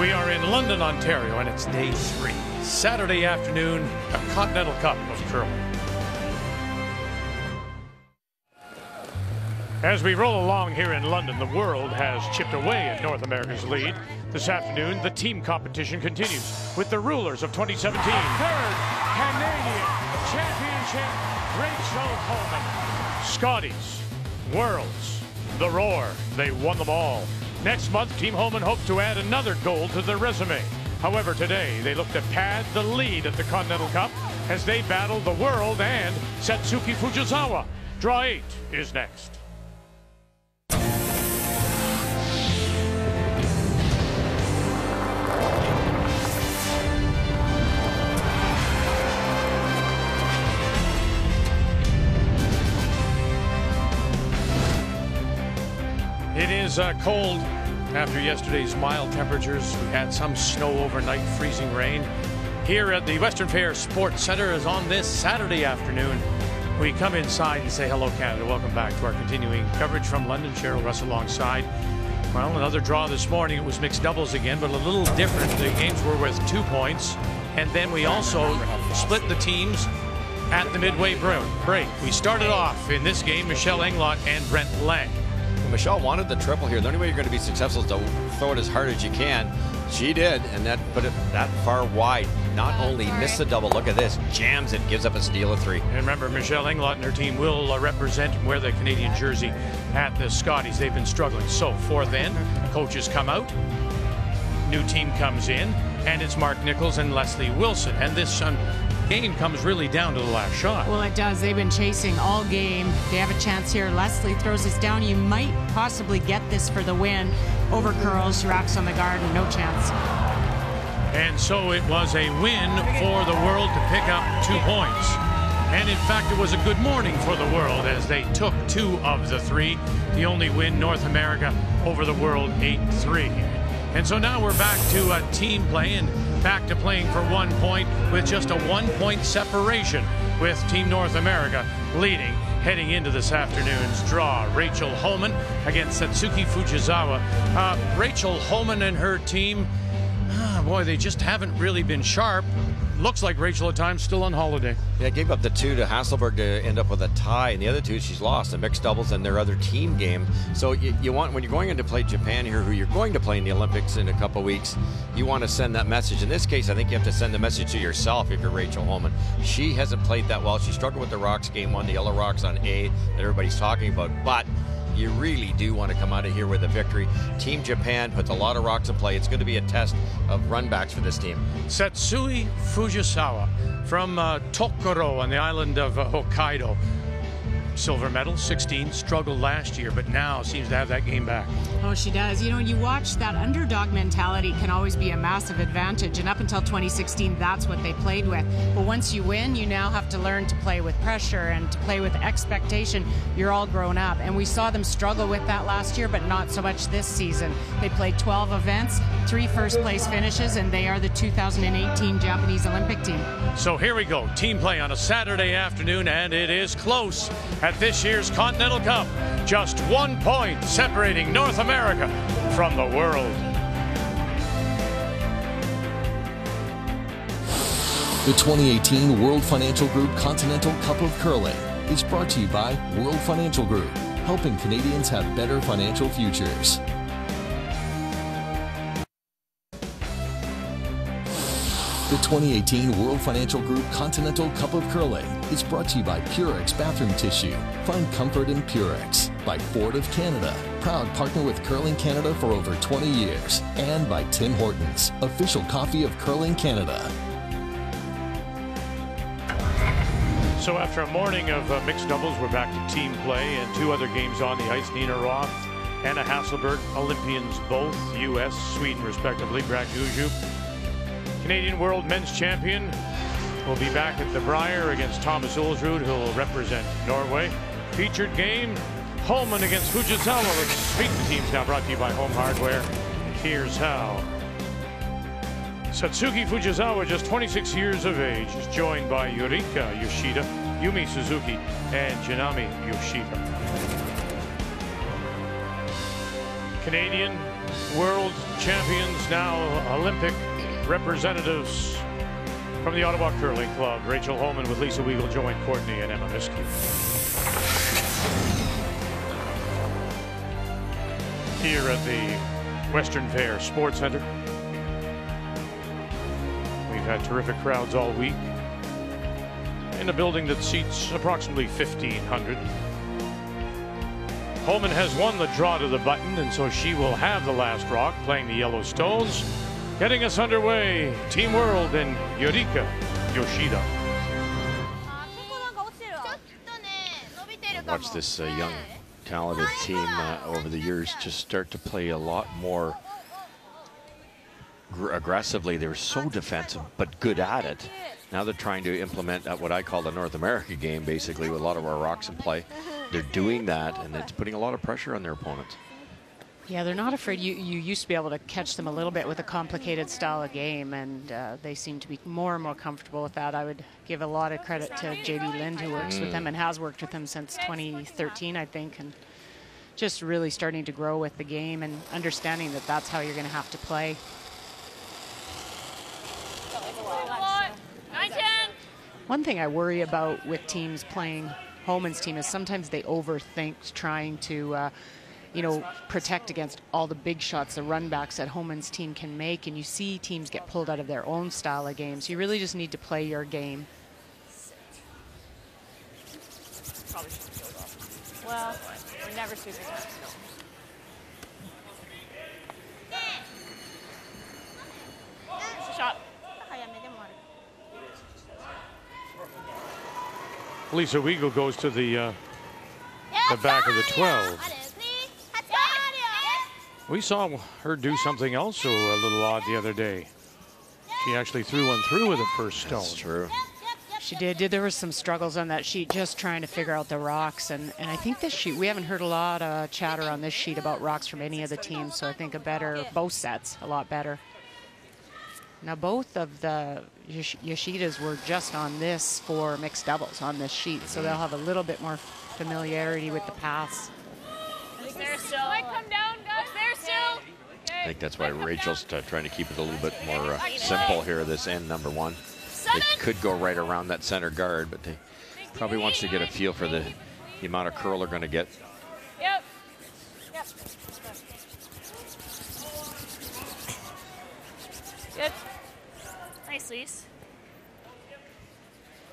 We are in London, Ontario, and it's day 3. Saturday afternoon, a Continental Cup of curling. As we roll along here in London, the world has chipped away at North America's lead. This afternoon, the team competition continues with the rulers of 2017. Third Canadian Championship, Rachel Homan. Scotties, Worlds, the Roar, they won them all. Next month, Team Homan hopes to add another gold to their resume. However, today they look to pad the lead at the Continental Cup as they battle the World and Satsuki Fujisawa. Draw 8 is next. It is cold after yesterday's mild temperatures. We had some snow overnight, freezing rain. Here at the Western Fair Sports Center is on this Saturday afternoon. We come inside and say hello, Canada. Welcome back to our continuing coverage from London. Cheryl Russ alongside. Well, another draw this morning. It was mixed doubles again, but a little different. The games were worth 2 points. And then we also split the teams at the midway break. We started off in this game, Michelle Englot and Brent Lang. Michelle wanted the triple here. The only way you're going to be successful is to throw it as hard as you can. She did, and that put it that far wide. Not only missed the double, look at this, jams it, gives up a steal of 3. And remember, Michelle Englot and her team will represent and wear the Canadian jersey at the Scotties. They've been struggling. So for then, coaches come out, new team comes in, and it's Mark Nichols and Leslie Wilson. And this game comes really down to the last shot. Well, it does. They've been chasing all game. They have a chance here. Leslie throws this down. You might possibly get this for the win. Over curls, she racks on the guard, and no chance. And so it was a win for the World to pick up 2 points. And in fact, it was a good morning for the World as they took 2 of the 3. The only win, North America over the World, 8-3. And so now we're back to team play and back to playing for 1 point with just a 1 point separation with Team North America leading heading into this afternoon's draw. Rachel Homan against Satsuki Fujisawa. Rachel Homan and her team, boy, they just haven't really been sharp. Looks like Rachel at times still on holiday. Yeah, gave up the 2 to Hasselberg to end up with a tie, and the other 2 she's lost, the mixed doubles and their other team game. So you want, when you're going in to play Japan here, who you're going to play in the Olympics in a couple weeks, you want to send that message. In this case, I think you have to send the message to yourself if you're Rachel Homan. She hasn't played that well. She struggled with the rocks game 1, the yellow rocks on A that everybody's talking about, but you really do want to come out of here with a victory. Team Japan puts a lot of rocks in play. It's going to be a test of runbacks for this team. Satsuki Fujisawa from Tokoro on the island of Hokkaido. Silver medal, 16, struggled last year, but now seems to have that game back. Oh, she does. You know, you watch that underdog mentality can always be a massive advantage, and up until 2016, that's what they played with. But once you win, you now have to learn to play with pressure and to play with expectation. You're all grown up, and we saw them struggle with that last year, but not so much this season. They played 12 events, 3 first-place finishes, and they are the 2018 Japanese Olympic team. So here we go, team play on a Saturday afternoon, and it is close at this year's Continental Cup. Just 1 point separating North America from the World. The 2018 World Financial Group Continental Cup of Curling is brought to you by World Financial Group, helping Canadians have better financial futures. The 2018 World Financial Group Continental Cup of Curling is brought to you by Purex Bathroom Tissue. Find comfort in Purex. By Ford of Canada, proud partner with Curling Canada for over 20 years. And by Tim Hortons, official coffee of Curling Canada. So after a morning of mixed doubles, we're back to team play and 2 other games on the ice. Nina Roth, Anna Hasselberg, Olympians both, U.S., Sweden respectively. Brad Guju, Canadian World Men's Champion, will be back at the Brier against Thomas Ulsrud, who will represent Norway. Featured game, Homan against Fujisawa. Let's meet the teams now, brought to you by Home Hardware. Here's how. Satsuki Fujisawa, just 26 years of age, is joined by Yurika Yoshida, Yumi Suzuki, and Janami Yoshida. Canadian world champions, now Olympic representatives from the Ottawa Curling Club. Rachel Homan with Lisa Weagle, Joanne Courtney, and Emma Miskey. Here at the Western Fair Sports Center. We've had terrific crowds all week in a building that seats approximately 1,500. Homan has won the draw to the button, and so she will have the last rock, playing the Yellowstones. Getting us underway, Team World and Yurika Yoshida. Watch this young, talented team over the years just start to play a lot more aggressively. They were so defensive, but good at it. Now they're trying to implement what I call the North America game, basically, with a lot of our rocks in play. They're doing that, and it's putting a lot of pressure on their opponents. Yeah, they're not afraid. You used to be able to catch them a little bit with a complicated style of game, and they seem to be more and more comfortable with that. I would give a lot of credit to JB Lind, who works with them and has worked with them since 2013, I think, and just really starting to grow with the game and understanding that that's how you're going to have to play. One thing I worry about with teams playing Homan's team is sometimes they overthink trying to protect against all the big shots, the run backs that Homan's team can make, and you see teams get pulled out of their own style of game. So you really just need to play your game. Probably should have killed off. Well, we're never super smart. It's a shot. Lisa Weagle goes to the back of the 12. We saw her do something also a little odd the other day. She actually threw one through with the first stone. That's true. She did. There was some struggles on that sheet, just trying to figure out the rocks. And I think this sheet, we haven't heard a lot of chatter on this sheet about rocks from any of the teams. So I think both sets, a lot better. Now, both of the Yoshidas were just on this for mixed doubles on this sheet. So they'll have a little bit more familiarity with the pass. There still. Might come down, guys. There still. I think that's why Rachel's trying to keep it a little bit more simple here, this end number one. They could go right around that center guard, but they probably wants to get a feel for the amount of curl they're going to get. Yep. Good. Nice, Lise.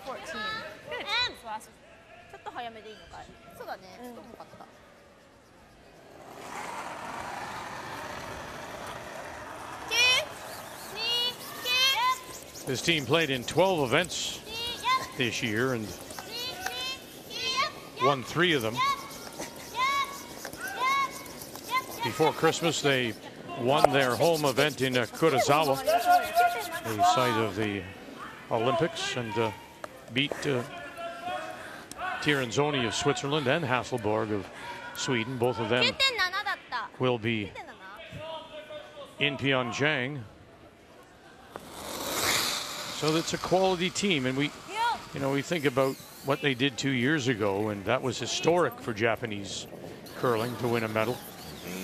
14. Good. Last. ちょっと早めでいいのかい。そうだね。ちょっと早かった。This team played in 12 events this year and won 3 of them. Before Christmas, they won their home event in Fujisawa, the site of the Olympics, and beat Tiranzoni of Switzerland and Hasselborg of Sweden. Both of them will be in Pyeongchang. So that's a quality team, and we think about what they did 2 years ago, and that was historic for Japanese curling to win a medal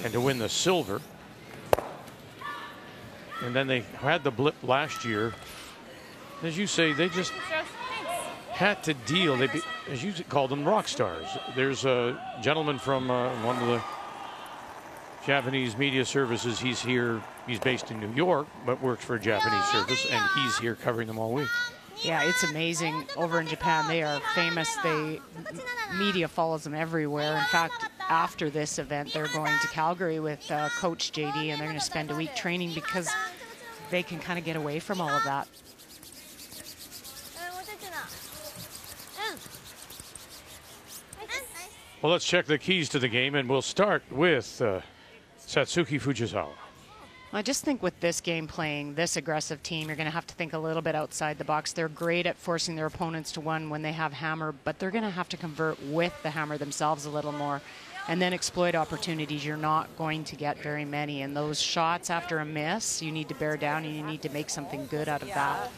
and to win the silver. And then they had the blip last year. As you say, they just had to deal. As you called them, rock stars. There's a gentleman from one of the Japanese media services. He's here. He's based in New York, but works for a Japanese service, and he's here covering them all week. Yeah, it's amazing. Over in Japan, they are famous. Media follows them everywhere. In fact, after this event, they're going to Calgary with Coach JD, and they're going to spend a week training because they can kind of get away from all of that. Well, let's check the keys to the game, and we'll start with Satsuki Fujisawa. I just think with this game playing, this aggressive team, you're going to have to think a little bit outside the box. They're great at forcing their opponents to win when they have hammer, but they're going to have to convert with the hammer themselves a little more and then exploit opportunities. You're not going to get very many. And those shots after a miss, you need to bear down and you need to make something good out of that.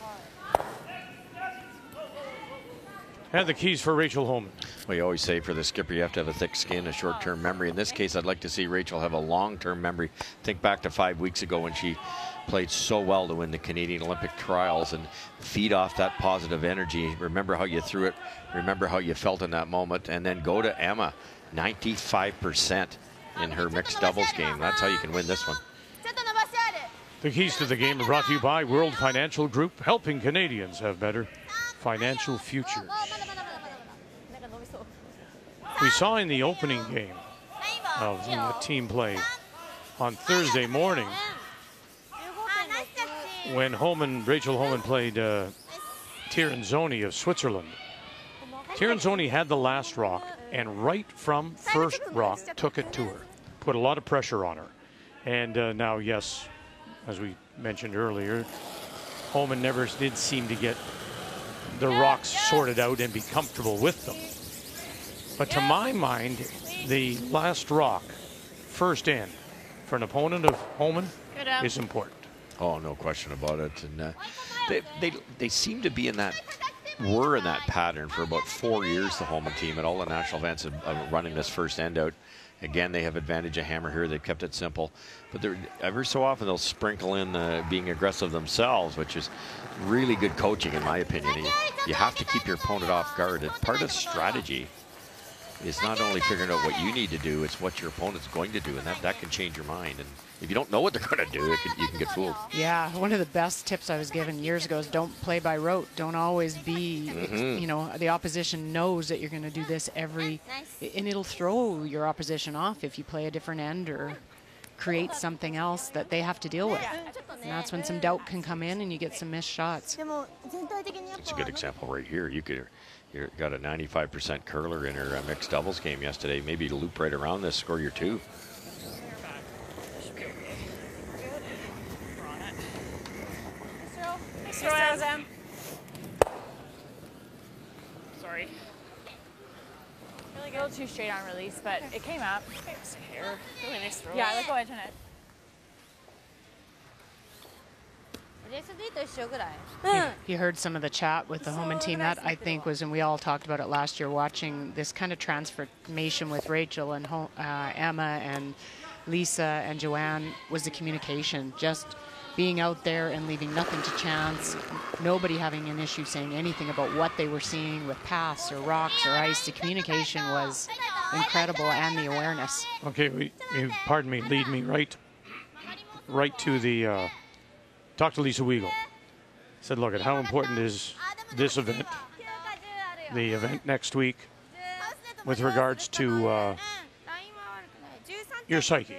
And the keys for Rachel Homan. Well, you always say for the skipper, you have to have a thick skin, a short-term memory. In this case, I'd like to see Rachel have a long-term memory. Think back to 5 weeks ago when she played so well to win the Canadian Olympic trials and feed off that positive energy. Remember how you threw it. Remember how you felt in that moment. And then go to Emma, 95% in her mixed doubles game. That's how you can win this one. The keys to the game are brought to you by World Financial Group, helping Canadians have better financial futures. We saw in the opening game of the team play on Thursday morning when Rachel Homan played Tirinzoni of Switzerland. Tirinzoni had the last rock and right from first rock took it to her, put a lot of pressure on her. And now, yes, as we mentioned earlier, Homan never did seem to get the rocks sorted out and be comfortable with them. But to my mind, the last rock, first in, for an opponent of Homan is important. Oh, no question about it. And they seem to be in that, were in that pattern for about 4 years, the Homan team, at all the national events of running this first end out. Again, they have advantage of hammer here. They've kept it simple. But they're, every so often they'll sprinkle in being aggressive themselves, which is really good coaching, in my opinion. You have to keep your opponent off guard. And part of strategy is not only figuring out what you need to do, it's what your opponent's going to do. And that can change your mind. And if you don't know what they're going to do, you can get fooled. Yeah, one of the best tips I was given years ago is don't play by rote. Don't always be, you know, the opposition knows that you're going to do this and it'll throw your opposition off if you play a different end or create something else that they have to deal with. And that's when some doubt can come in and you get some missed shots. It's a good example right here. You got a 95% curler in her mixed doubles game yesterday. Maybe loop right around this, score your two. Sorry. A little too straight on release, but it came up. Really nice throw. Yeah, go ahead, Jeanette. You heard some of the chat with the Homan team. That, I think, was, and we all talked about it last year, watching this kind of transformation with Rachel and Emma and Lisa and Joanne, was the communication. Just being out there and leaving nothing to chance. Nobody having an issue saying anything about what they were seeing with paths or rocks or ice. The communication was incredible, and the awareness. Okay, pardon me, lead me right to the... Talk to Lisa Weigel. Said, look at how important is this event, the event next week, with regards to your psyche.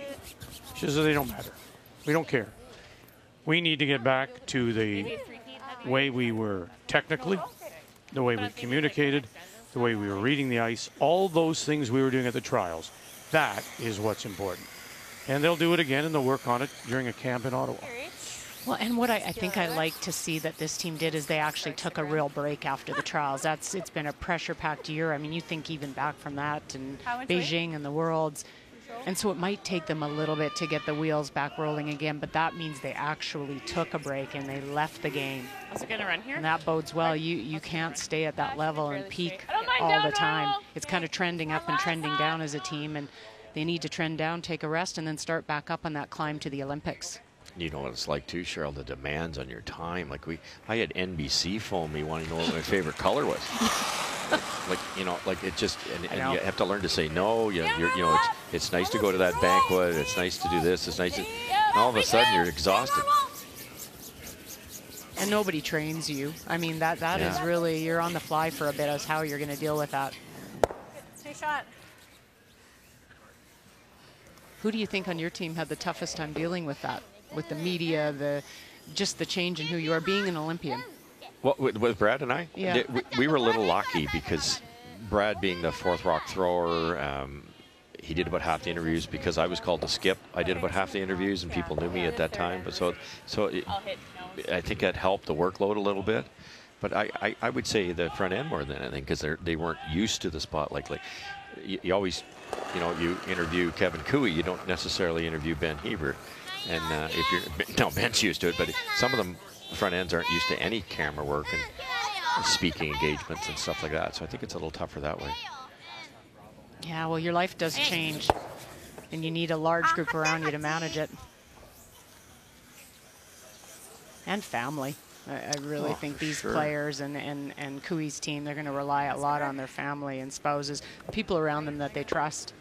She says they don't matter. We don't care. We need to get back to the way we were technically, the way we communicated, the way we were reading the ice, all those things we were doing at the trials. That is what's important. And they'll do it again, and they'll work on it during a camp in Ottawa. Well, and what I think I like to see that this team did is they actually took a real break after the trials. It's been a pressure-packed year. I mean, you think even back from that and Beijing and the Worlds. And so it might take them a little bit to get the wheels back rolling again, but that means they actually took a break and they left the game. Also going to run here. And that bodes well. You can't stay at that level and peak all the time. It's kind of trending up and trending down as a team, and they need to trend down, take a rest, and then start back up on that climb to the Olympics. You know what it's like too, Cheryl, the demands on your time. Like I had NBC phone me wanting to know what my favorite color was. like it just, and you have to learn to say no. You know, it's nice to go to that banquet. It's nice to do this. It's nice to, and all of a sudden you're exhausted. And nobody trains you. I mean, that is really, you're on the fly for a bit as how you're going to deal with that. Take shot. Who do you think on your team had the toughest time dealing with that? With the media, just the change in who you are, being an Olympian? Well, with Brad and I? Yeah. We were a little lucky because Brad, being the fourth rock thrower, he did about half the interviews because I was called to skip. I did about half the interviews and people knew me at that time. But I think that helped the workload a little bit. But I would say the front end more than anything, because they weren't used to the spotlight. Like you always, you interview Kevin Cooey, you don't necessarily interview Ben Hebert. And if you're, no, Ben's used to it, but some of them front ends aren't used to any camera work. And speaking engagements and stuff like that. So I think it's a little tougher that way. Yeah, well, your life does change, and you need a large group around you to manage it. And family. I really think these players and Kui's team, they're going to rely a lot on their family and spouses, people around them that they trust.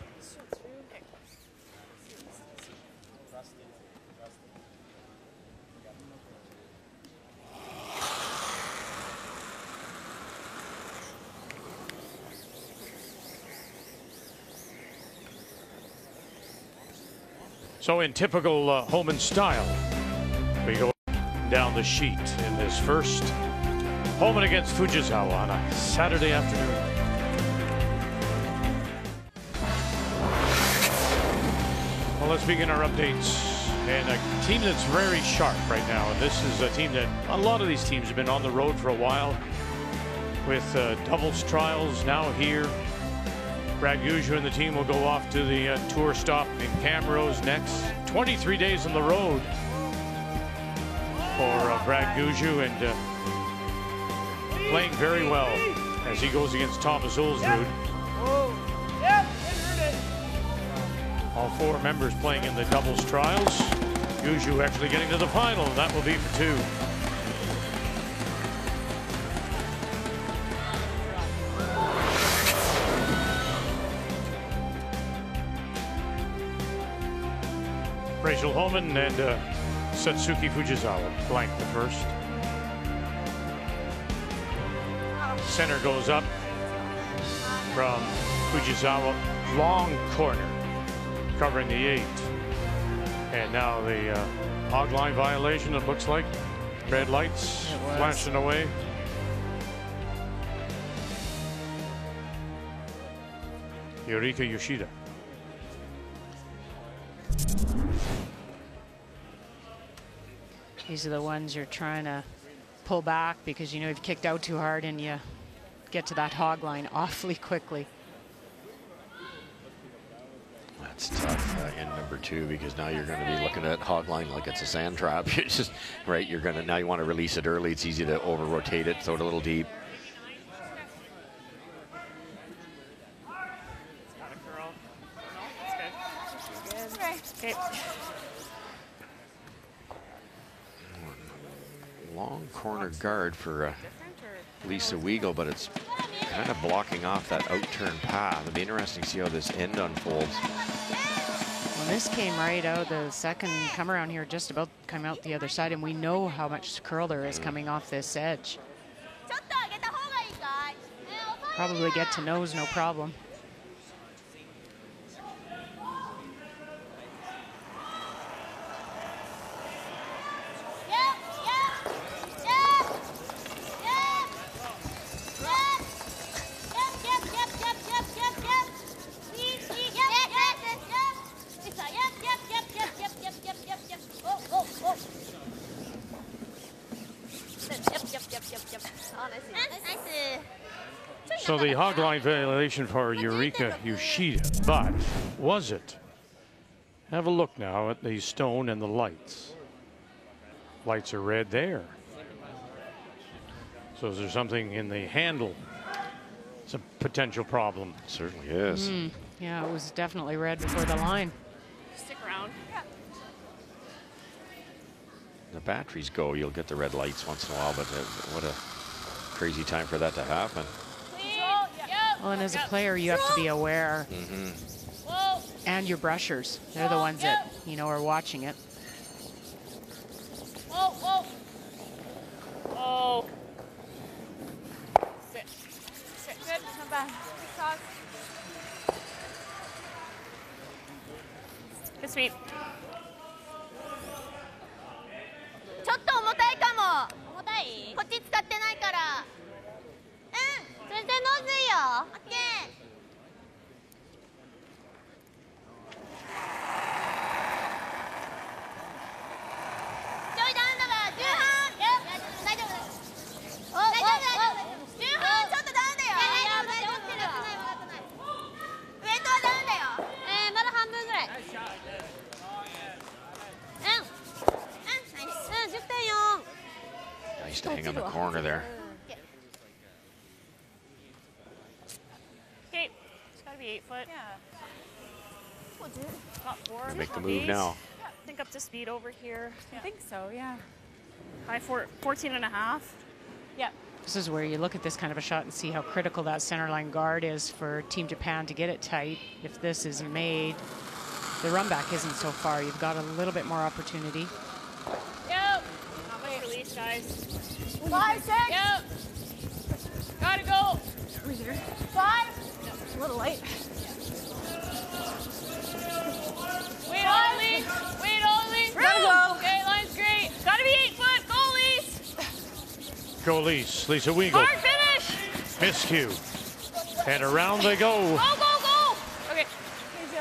So in typical Homan style, we go down the sheet in this first Homan against Fujisawa on a Saturday afternoon. Well, let's begin our updates. And a team that's very sharp right now. And this is a team that a lot of these teams have been on the road for a while with doubles trials now here. Brad Guju and the team will go off to the tour stop in Camrose next. 23 days on the road for Brad Guju, and playing very well as he goes against Thomas Ulsrud. All four members playing in the doubles trials. Guju actually getting to the final, and that will be for two. Rachel Homan and Satsuki Fujisawa blank the first. Center goes up from Fujisawa. Long corner covering the 8. And now the hog line violation, it looks like. Red lights flashing away. Yurika Yoshida. These are the ones you're trying to pull back because you know you've kicked out too hard and you get to that hog line awfully quickly. That's tough in number 2 because now you're going to be looking at hog line like it's a sand trap. It's just right. You're going to now you want to release it early. It's easy to over rotate it, throw it a little deep. Long corner guard for Lisa Weigel, but it's kind of blocking off that out-turn path. It'll be interesting to see how this end unfolds. Well, this came right out. The second come around here just about come out the other side, and we know how much curl there is coming off this edge. Probably get to nose, no problem. So the hog line violation for Yurika Yoshida, but was it? Have a look now at the stone and the lights. Lights are red there. So is there something in the handle? It's a potential problem. It certainly is. Yeah, it was definitely red before the line. Stick around. The batteries go, you'll get the red lights once in a while, but what a crazy time for that to happen. Well, and as a player, you have to be aware. And your brushers. They're the ones that, you know, are watching it. Oh. Sit. Good. Not bad. Good toss. Good sweep. ちょっと重たいかも。重たい？こっち使ってないから。全然ノーズいいよ。オッケー。ちょいダウンだから10半。大丈夫。大丈夫。10半ちょっとダウンだよ。いや待って落ちてる。ウエイトはダウンだよ。まだ半分ぐらい。10.4. Nice to hang on the corner there. to make the move now. I think up to speed over here. I think so, yeah. High 14.5. Yeah. This is where you look at this kind of a shot and see how critical that center line guard is for Team Japan to get it tight. If this isn't made, the run back isn't so far. You've got a little bit more opportunity. Yep. Not much release, guys. 5, 6. Yep. Gotta go. 5. No, it's a little light. Wait, Ollie. Wait, Ollie. Gotta go. Okay, line's great. Gotta be 8 foot. Goalies. Go Lise. Lisa Weagle. Hard finish. Miscue. And around they go. Go, go, go. Okay. Here's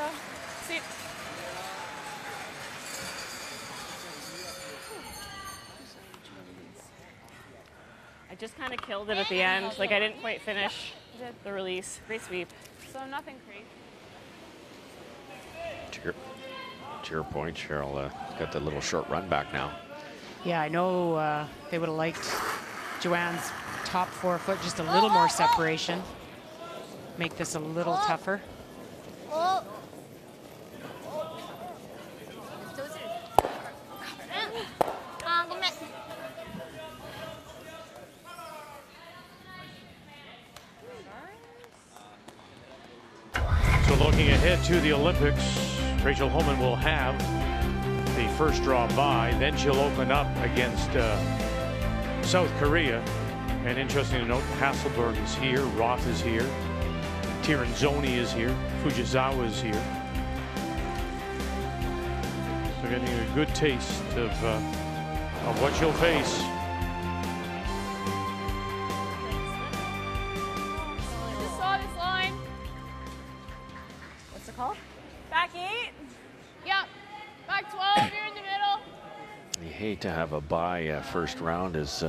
see. I just kind of killed it at the end. Like, I didn't quite finish the release. Great sweep. So nothing crazy. To your point, Cheryl, got the little short run back now. Yeah, I know they would have liked Joanne's top 4 foot, just a little more separation. Make this a little tougher. So looking ahead to the Olympics, Rachel Homan will have the first draw bye. Then she'll open up against South Korea. And interesting to note, Hasselberg is here, Roth is here, Tiranzoni is here, Fujisawa is here. So getting a good taste of what she'll face. Just saw this line. What's it called? Back 8. Yep. Back 12. You're in the middle. You hate to have a bye first round as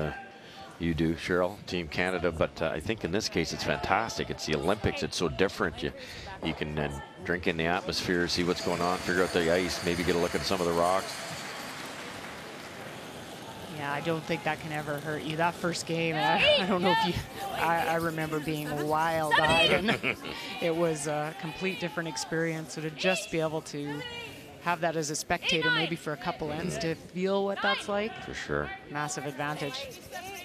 you do, Cheryl, Team Canada, but I think in this case it's fantastic. It's the Olympics. It's so different. You can drink in the atmosphere, see what's going on, figure out the ice, maybe get a look at some of the rocks. Yeah, I don't think that can ever hurt you. That first game, I don't know if you, I remember being wild-eyed, and it was a complete different experience. So to just be able to have that as a spectator, maybe for a couple ends, to feel what that's like. For sure. Massive advantage.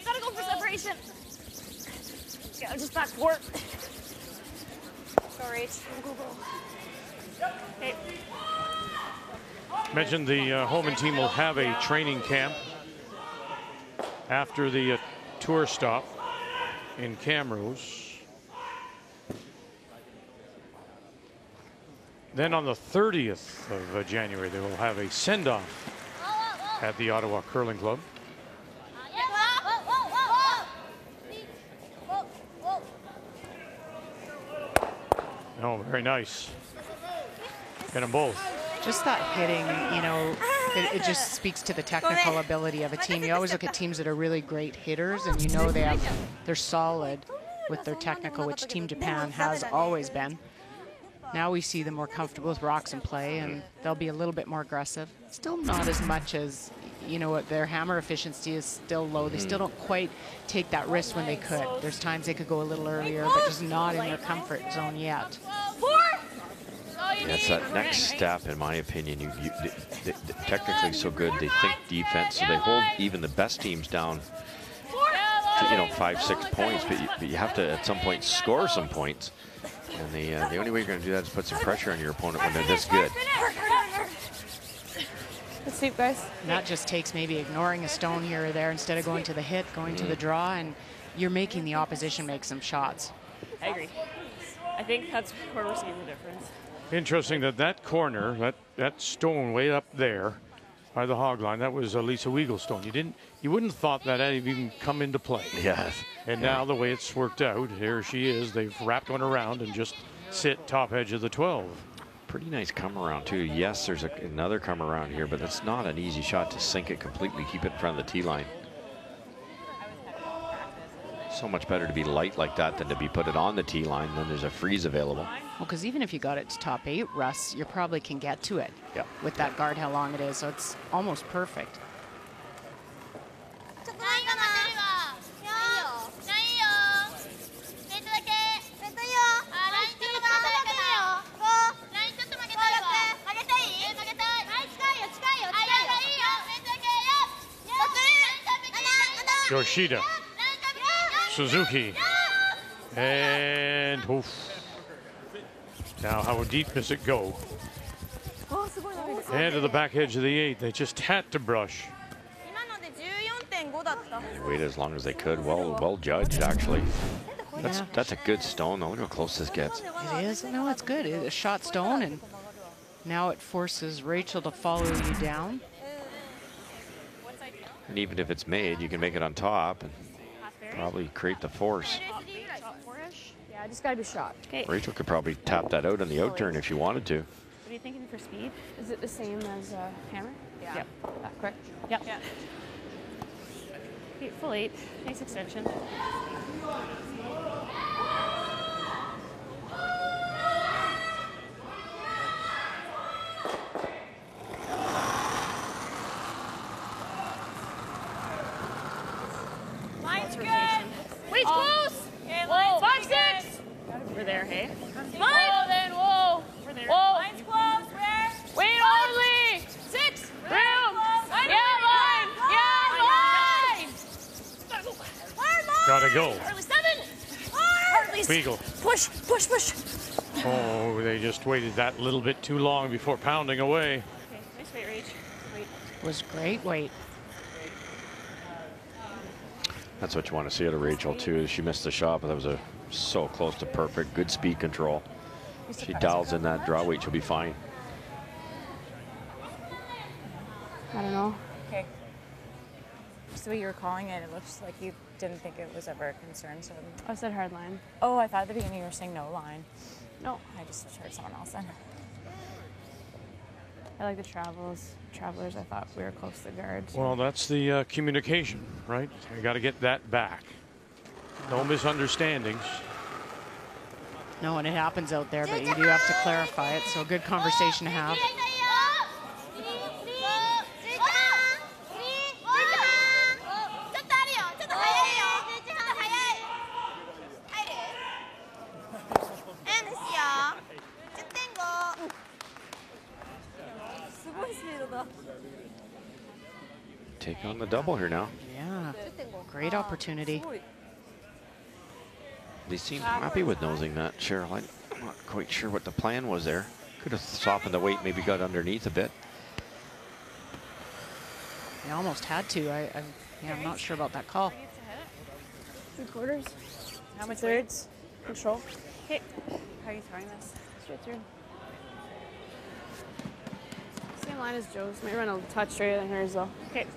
Gotta go for separation. Yeah, just back 4. Sorry. Go, go. Okay. Mentioned the Homan team will have a training camp after the tour stop in Camrose. Then on the 30th of January, they will have a send-off at the Ottawa Curling Club. Oh, very nice. Get them both. Just that hitting, you know, it just speaks to the technical ability of a team. You always look at teams that are really great hitters, and you know they're solid with their technical, which Team Japan has always been. Now we see them more comfortable with rocks in play, and they'll be a little bit more aggressive. Still not as much as, you know, what their hammer efficiency is still low. They still don't quite take that risk when they could. There's times they could go a little earlier, but just not in their comfort zone yet. That's that next step, in my opinion. They're technically so good. They think defense, so they hold even the best teams down to, you know, 5-6 points. But you have to at some point score some points. And the only way you're going to do that is put some pressure on your opponent when they're this good. Good sweep, guys. And that just takes maybe ignoring a stone here or there instead of going to the hit, going to the draw, and you're making the opposition make some shots. I agree. I think that's where we're seeing the difference. Interesting that corner, that stone way up there by the hog line, that was a Lisa Weagle stone. You wouldn't have thought that had even come into play. Yes. And now the way it's worked out, here she is. They've wrapped one around and just sit top edge of the 12. Pretty nice come around too. Yes, there's another come around here, but it's not an easy shot to sink it completely, keep it in front of the tee line. So much better to be light like that than to be put it on the tee line. Then there's a freeze available. Well, because even if you got it to top 8, Russ, you probably can get to it with that guard, how long it is. So it's almost perfect. Yoshida, Suzuki, and oof. Now how deep does it go? And to the back edge of the 8. They just had to brush. They waited as long as they could. Well judged, actually. That's a good stone, though. Look how close this gets. It is. No, it's good. It's a shot stone, and now it forces Rachel to follow you down. And even if it's made, you can make it on top and probably create the force. Yeah, just gotta be shot. Okay. Rachel could probably tap that out on the out turn if she wanted to. What are you thinking for speed? Is it the same as hammer? Yeah. Yep. Correct? Yep. Yeah. Okay, full 8. Nice extension. Line's good. Wait, close! Okay, Whoa, line's 5, 6! We're there, hey? Whoa, then, whoa! We're there. Whoa! Line's close. Where? Wait, only! 6! Room! Yeah, line! Gotta go. Early 7! Early Weagle. Push, push, push. Oh, they just waited that little bit too long before pounding away. Okay, nice weight, Rach. Wait. Was great weight. That's what you want to see out of Rachel, too. Is she missed the shot, but that was so close to perfect. Good speed control. If she dials in that draw weight, she'll be fine. I don't know. Okay. Just the way you were calling it, it looks like you didn't think it was ever a concern. So. I said hard line. Oh, I thought at the beginning you were saying no line. No. I just heard someone else then. I like the travelers. I thought we were close to the guards. Well, that's the communication, right? You got to get that back. No misunderstandings. No, and it happens out there, but you do have to clarify it. So good conversation to have. Take on the double here now. Yeah, great opportunity. They seem happy with nosing that, Cheryl. I'm not quite sure what the plan was there. Could have softened the weight, maybe got underneath a bit. They almost had to. I'm not sure about that call. 3/4. How much 2/3. Control. Okay. How are you throwing this? Straight through. Same line as Joe's. Might run a touch straighter than hers though. Okay.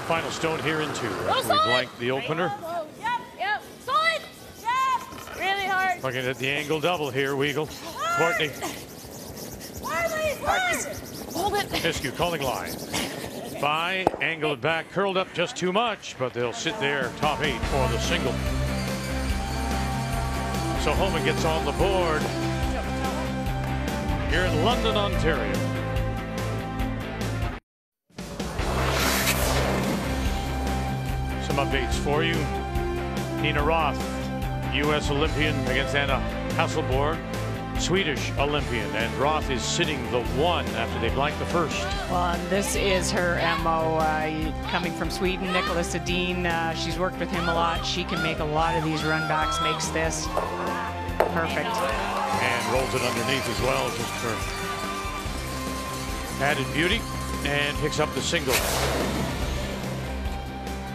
Final stone here in 2. After we blanked the opener. Yep. Solid. Yep. Really hard. Looking at the angle double here, Weagle. Courtney. Hold it. Piscu calling line. By, angle it back, curled up just too much, but they'll sit there, top 8 for the single. So Homan gets on the board here in London, Ontario. Some updates for you. Nina Roth, U.S. Olympian against Anna Hasselborg, Swedish Olympian, and Roth is sitting the 1 after they blanked the first. Well, and this is her MO, coming from Sweden. Nicholas Edin, she's worked with him a lot. She can make a lot of these run backs, makes this perfect. And rolls it underneath as well, just for added beauty, and picks up the single.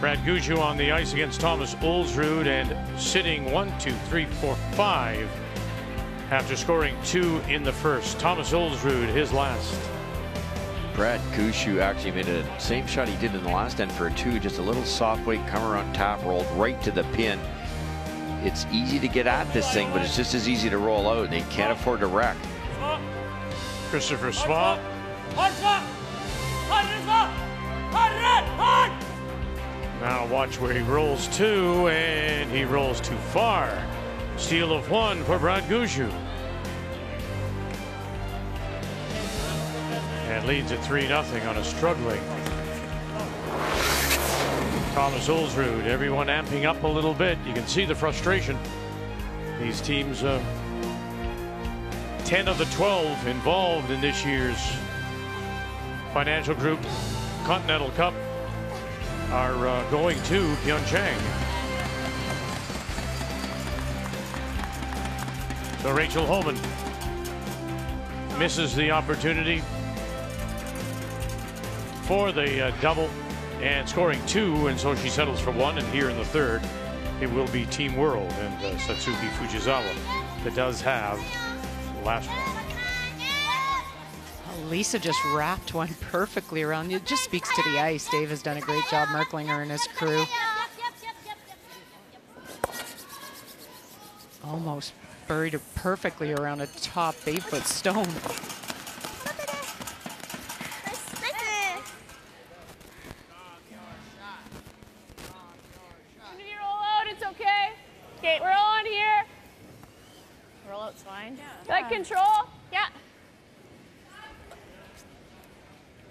Brad Guju on the ice against Thomas Olsrud, and sitting 1, 2, 3, 4, 5 after scoring 2 in the first. Thomas Olsrud, his last. Brad Gushue actually made the same shot he did in the last end for a 2, just a little soft weight, come around tap, rolled right to the pin. It's easy to get at this thing, but it's just as easy to roll out, and they can't afford to wreck. Christopher Swap. Now watch where he rolls 2, and he rolls too far. Steal of 1 for Brad Gushue. And leads at 3-0 on a struggling Thomas Olsrud. Everyone amping up a little bit. You can see the frustration These teams, 10 of the 12 involved in this year's Financial Group Continental Cup are going to Pyeongchang. So Rachel Homan misses the opportunity for the double and scoring 2, and so she settles for 1. And here in the third, it will be Team World and Satsuki Fujisawa that does have the last one. Lisa just wrapped one perfectly around. It just speaks to the ice. Dave has done a great job, Merklinger and his crew. Almost buried her perfectly around a top 8-foot stone. Okay, we're all on here. Roll out's fine. Got control? Yeah.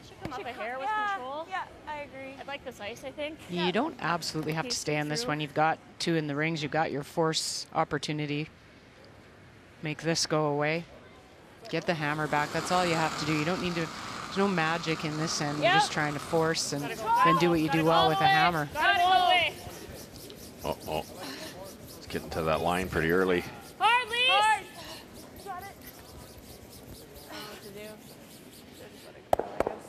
Should come up a hair with control. Yeah, I agree. I'd like this ice, I think. You don't absolutely have to stay on this one. You've got 2 in the rings. You've got your force opportunity. Make this go away. Get the hammer back. That's all you have to do. You don't need to. There's no magic in this end. You're just trying to force and then do what you do well with a hammer. Got it all the way. Uh-oh. It's getting to that line pretty early. Hard, Lise! Hard. Got it. I don't know what to do. Should just let it go, I guess.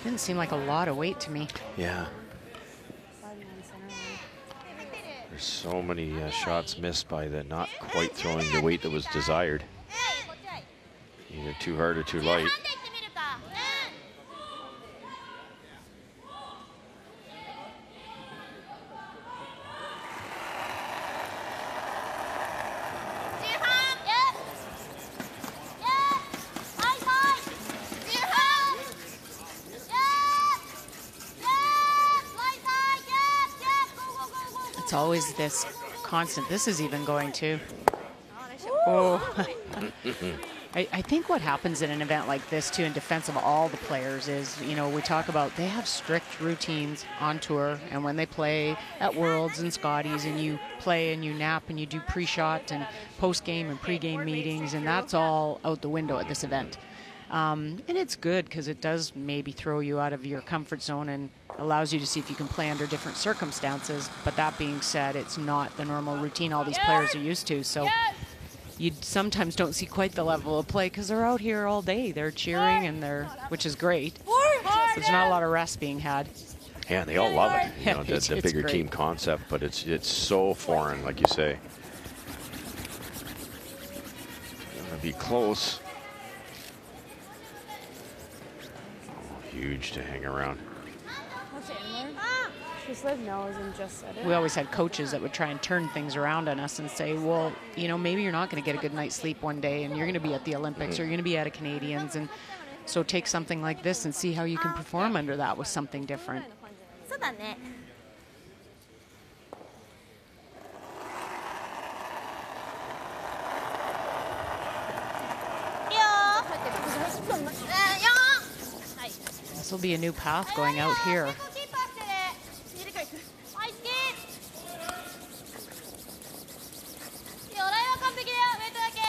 Didn't seem like a lot of weight to me. Yeah. There's so many shots missed by the not quite throwing the weight that was desired. Either too hard or too light. It's always this constant. This is even going to. Oh. I think what happens in an event like this, too, in defense of all the players is, you know, we talk about they have strict routines on tour, and when they play at Worlds and Scotties, and you play and you nap and you do pre-shot and post-game and pre-game meetings, and that's all out the window at this event. And it's good because it does maybe throw you out of your comfort zone and allows you to see if you can play under different circumstances. But that being said, it's not the normal routine all these players are used to. So you sometimes don't see quite the level of play because they're out here all day. They're cheering and which is great. There's not a lot of rest being had. Yeah, they all love it. You know, It's the bigger great. team concept, but it's so foreign, like you say. Gonna be close. Oh, huge to hang around. What's it, Inler? She said no, and just said it. We always had coaches that would try and turn things around on us and say, well, you know, maybe you're not going to get a good night's sleep one day and you're going to be at the Olympics or you're going to be at a Canadians. And so take something like this and see how you can perform under that with something different. This will be a new path going out here.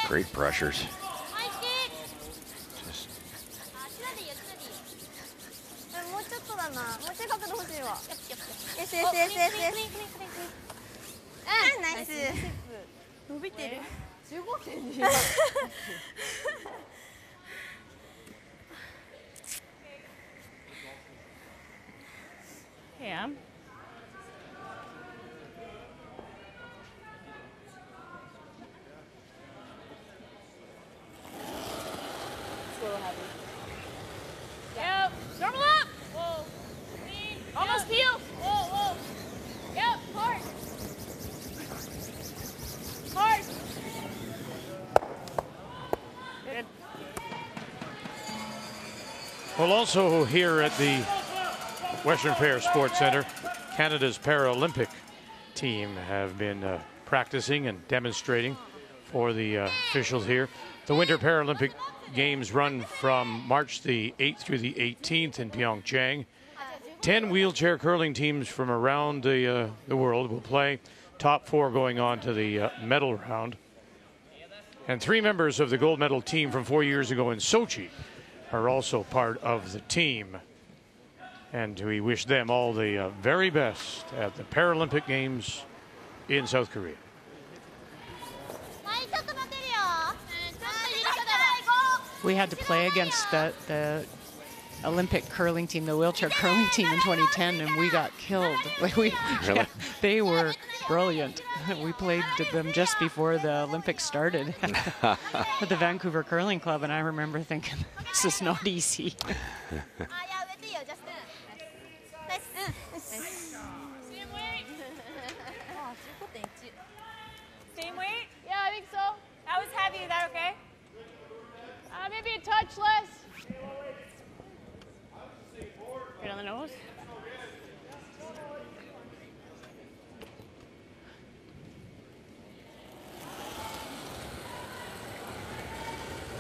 Great pressures. Just Yeah. Yep. Normal up. Whoa. Clean. Almost peeled. Whoa, whoa. Yep. Hard. Hard. Good. Well, also here at the Western Fair Sports Center, Canada's Paralympic team have been practicing and demonstrating for the officials here. The Winter Paralympic Games run from March the 8th through the 18th in Pyeongchang. 10 wheelchair curling teams from around the world will play. Top 4 going on to the medal round. And 3 members of the gold medal team from 4 years ago in Sochi are also part of the team. And we wish them all the very best at the Paralympic Games in South Korea. We had to play against the Olympic curling team, the wheelchair curling team in 2010, and we got killed. Really? Yeah, they were brilliant. We played them just before the Olympics started at the Vancouver Curling Club, and I remember thinking, this is not easy. Same weight? Yeah, I think so. That was heavy. Is that okay? Maybe a touch less. Right on the nose.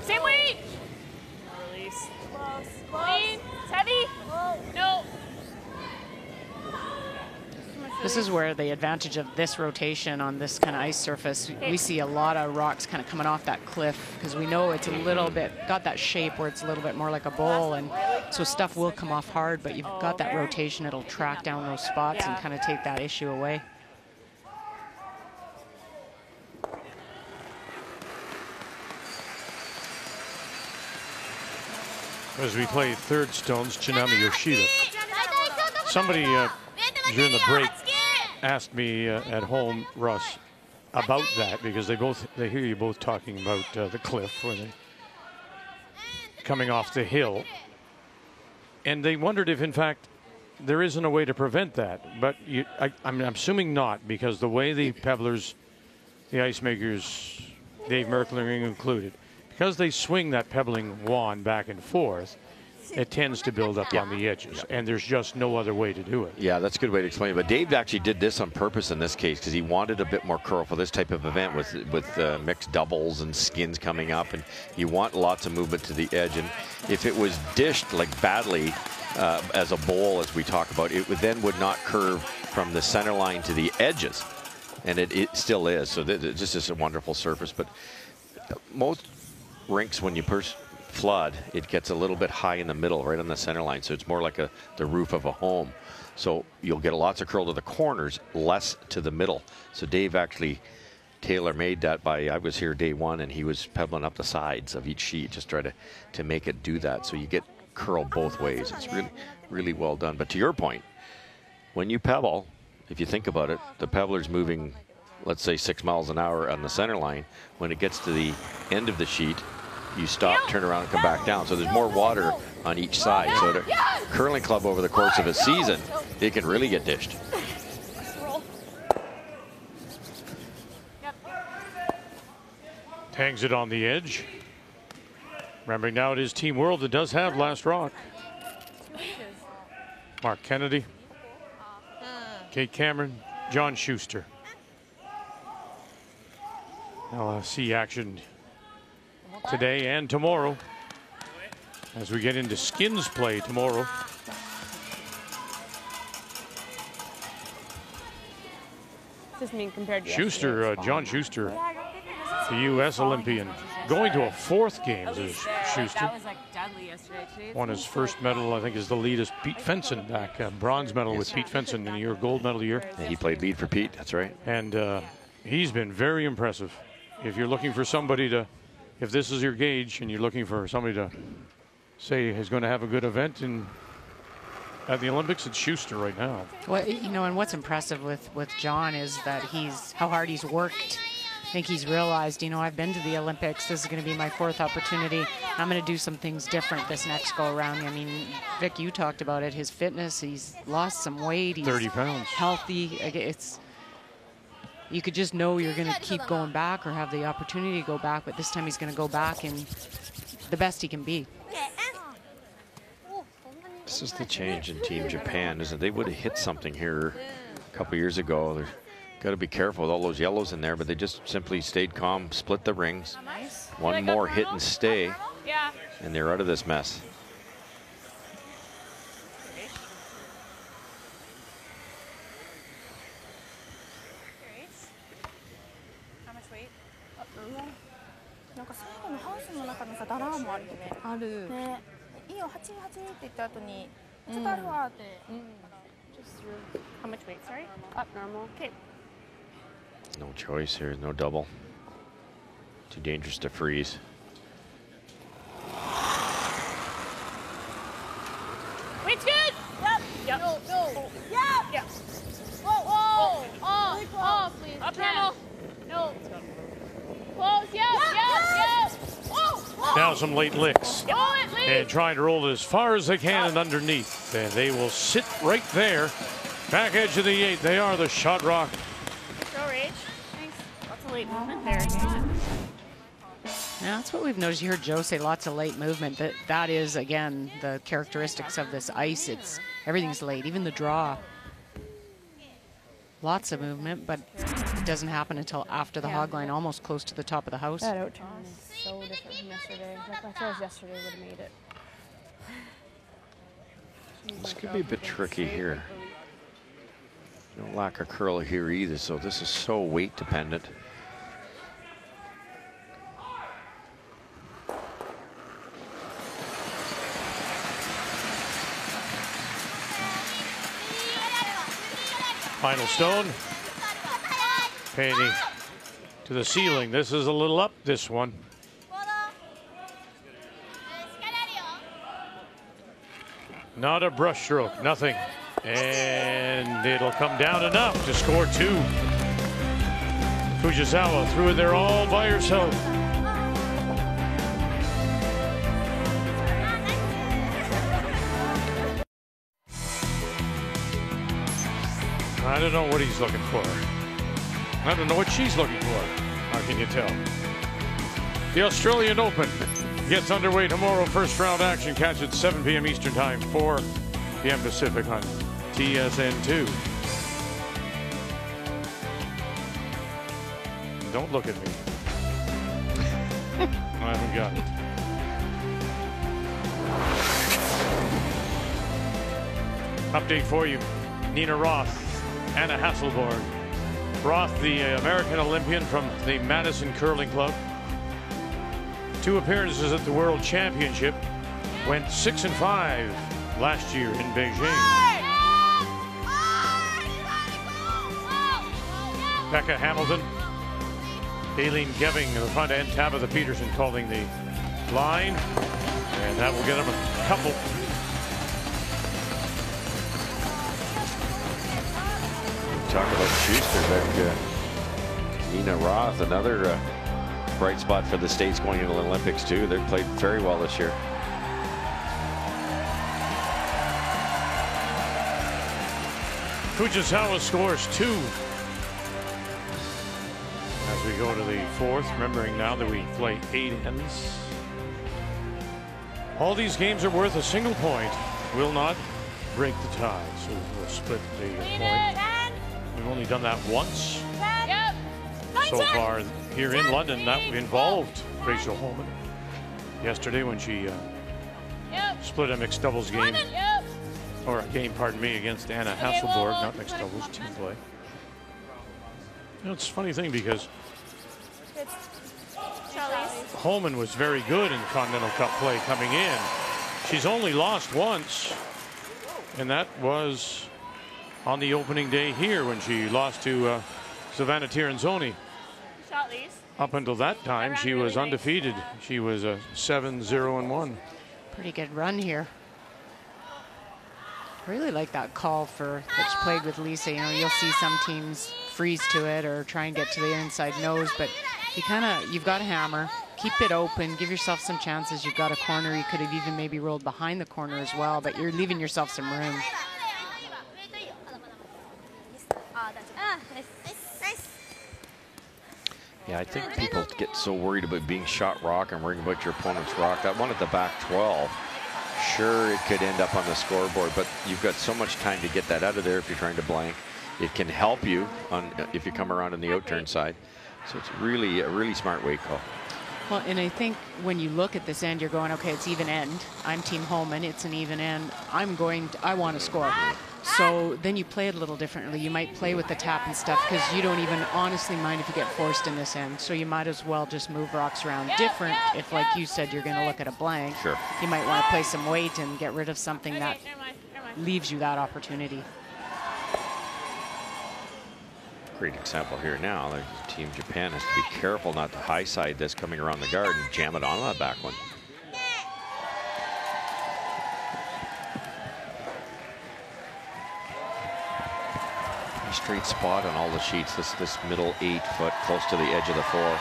Same weight. Release. Close. Clean. It's heavy. No. This is where the advantage of this rotation on this kind of ice surface, we see a lot of rocks kind of coming off that cliff because we know it's a little bit, got that shape where it's a little bit more like a bowl, and so stuff will come off hard, but you've got that rotation, it'll track down those spots and kind of take that issue away. As we play third stones, Tsunami Yoshida. Somebody during the break asked me at home, Russ, about that, because they hear you both talking about the cliff where they coming off the hill, and they wondered if in fact there isn't a way to prevent that. But I'm assuming not, because the way the pebblers, the ice makers, Dave Merkling included, because they swing that pebbling wand back and forth, it tends to build up on the edges, and there's just no other way to do it. Yeah, that's a good way to explain it. But Dave actually did this on purpose in this case because he wanted a bit more curl for this type of event with mixed doubles and skins coming up, and you want lots of movement to the edge. And if it was dished like badly as a bowl, as we talk about, it would not curve from the center line to the edges, and it still is. So this is a wonderful surface. But most rinks, when you flood, it gets a little bit high in the middle, right on the center line, so it's more like the roof of a home. So you'll get lots of curl to the corners, less to the middle. So Dave actually tailor-made that I was here day one, and he was pebbling up the sides of each sheet, just try to make it do that. So you get curl both ways. It's really, really well done. But to your point, when you pebble, if you think about it, the pebbler's moving, let's say 6 miles an hour on the center line. When it gets to the end of the sheet, you stop, turn around, and come back down. So there's more water on each side. So the curling club over the course of a season, it can really get dished. Hangs it on the edge. Remembering now it is Team World that does have last rock. Mark Kennedy, Kate Cameron, John Schuster. I'll see action today and tomorrow as we get into skins play tomorrow. Does mean compared to Schuster, John Schuster, the U.S. Olympian, going to a 4th Games as Schuster. That was like deadly yesterday. Won his first medal, I think, is the lead is Pete Fenson back, bronze medal with Pete Fenson in a year, gold medal year. Yeah, he played lead for Pete, that's right. And he's been very impressive. If you're looking for somebody to, if this is your gauge and you're looking for somebody to say is going to have a good event at the Olympics, it's Schuster right now. Well, you know, and what's impressive with John is that how hard he's worked. I think he's realized, you know, I've been to the Olympics. This is going to be my 4th opportunity. I'm going to do some things different this next go around. I mean, Vic, you talked about it. His fitness, he's lost some weight. He's 30 pounds. Healthy. You could just know you're going to keep going back or have the opportunity to go back, but this time he's going to go back and the best he can be. This is the change in Team Japan, isn't it? They would have hit something here a couple years ago. They've got to be careful with all those yellows in there, but they just simply stayed calm, split the rings. One more hit and stay, and they're out of this mess. なんか最後のハウスの中のさダラーもあるよね。ある。ね、いいよ8って言った後にちょっとあるわって。Just your, how much weight? Sorry. Up normal. Okay. No choice here. No double. Too dangerous to freeze. Weight's good. Yep. Yep. No, no. Yep. Yep. Whoa, whoa. Oh, Really oh, please. Up normal. No. Close. Yep. Yep. Whoa. Now some late licks. Roll it, lead. And trying to roll it as far as they can and underneath. And they will sit right there. Back edge of the 8. They are the Shot Rock. Go, Rage. Thanks. Lots of late movement there. Yeah, that's what we've noticed. You heard Joe say lots of late movement. That is, again, the characteristics of this ice. Everything's late, even the draw. Lots of movement, but it doesn't happen until after the hog line, almost close to the top of the house. That out turn is so different from yesterday. Like I thought yesterday would have made it. This could be a bit tricky here. No lack of curl here either, so this is so weight dependent. Final stone. Painting to the ceiling. This is a little up, this one. Not a brush stroke, nothing. And it'll come down enough to score 2. Fujisawa threw it there all by herself. I don't know what he's looking for. I don't know what she's looking for. How can you tell? The Australian Open gets underway tomorrow. First round action. Catch it 7 p.m. Eastern Time, 4 p.m. Pacific on TSN2. Don't look at me. I haven't got it. Update for you. Nina Roth, Anna Hasselborg. Roth, the American Olympian from the Madison Curling Club. 2 appearances at the World Championship. Went 6-5 last year in Beijing. Becca Hamilton, Aileen Geving in the front end, Tabitha Peterson calling the line, and that will get them a couple. Talk about Schuster, Nina Roth, another bright spot for the States going into the Olympics too. They've played very well this year. Fujisawa scores 2. As we go to the 4th, remembering now that we play 8 ends. All these games are worth a single point. Will not break the tie, so we'll split the point. We've only done that once so far here in London. That involved Rachel Homan yesterday when she split a mixed doubles game, or a game, pardon me, against Anna Hasselborg, not mixed doubles, team play. You know, it's a funny thing because Homan was very good in Continental Cup play coming in. She's only lost once, and that was on the opening day here when she lost to Savannah Tiranzoni. Up until that time, she was undefeated. She was a 7-0-1. Pretty good run here. I really like that call for that she played with Lisa. You know, you'll see some teams freeze to it or try and get to the inside nose, but you've got a hammer. Keep it open. Give yourself some chances. You've got a corner. You could have even maybe rolled behind the corner as well, but you're leaving yourself some room. Yeah, I think people get so worried about being shot rock and worrying about your opponent's rock. That one at the back 12, sure, it could end up on the scoreboard, but you've got so much time to get that out of there if you're trying to blank. It can help you on if you come around on the outturn side. So it's really a really smart weight call. Well, and I think when you look at this end, you're going, okay, it's even end. I'm Team Homan. It's an even end. I want to score. So then you play it a little differently. You might play with the tap and stuff because you don't even honestly mind if you get forced in this end. So you might as well just move rocks around different. If, like you said, you're going to look at a blank, Sure. You might want to play some weight and get rid of something that leaves you that opportunity. Great example here now. Team Japan has to be careful not to high side this coming around the guard and jam it on that back one. Straight spot on all the sheets. This middle 8 foot close to the edge of the floor.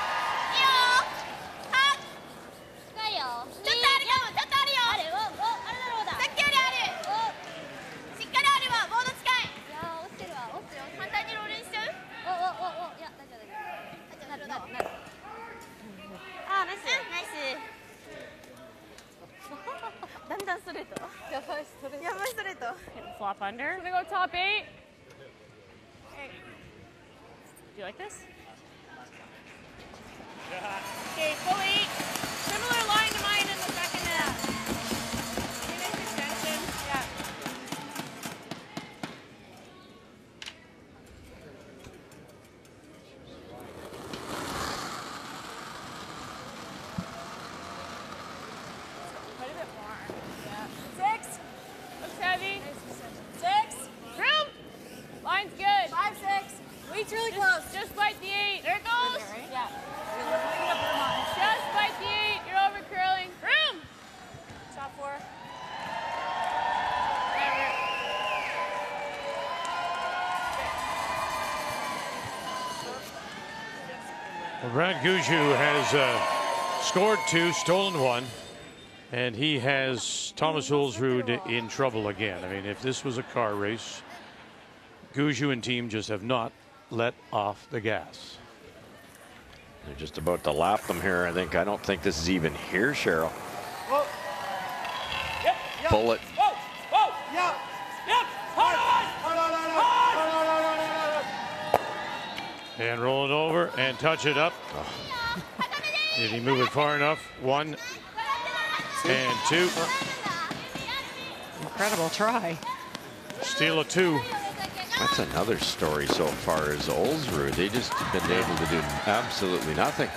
Flop under. Gonna go top 8. Do you like this? Okay, full 8. Similar line to mine in the second half. Nice extension. Yeah. Quite a bit more. Yeah. 6. Looks heavy. 6. Room. Line's good. 5, 6. Weight's really close. Just bite the 8. There it goes. Right? Yeah. Just bite the 8. You're over curling. Room. Top 4. Well, Brad Guju has scored 2, stolen 1, and he has Thomas Ulsrud in trouble again. I mean, if this was a car race, Guju and team just have not let off the gas. They're just about to lap them here. I don't think this is even here, Cheryl. Whoa. Yep, yep. Bullet. Whoa, whoa, yep, yep. And roll it over and touch it up. Oh. Did he move it far enough? 1 and 2. Incredible try. Steal a 2. That's another story so far as Ulsrud. They just been able to do absolutely nothing.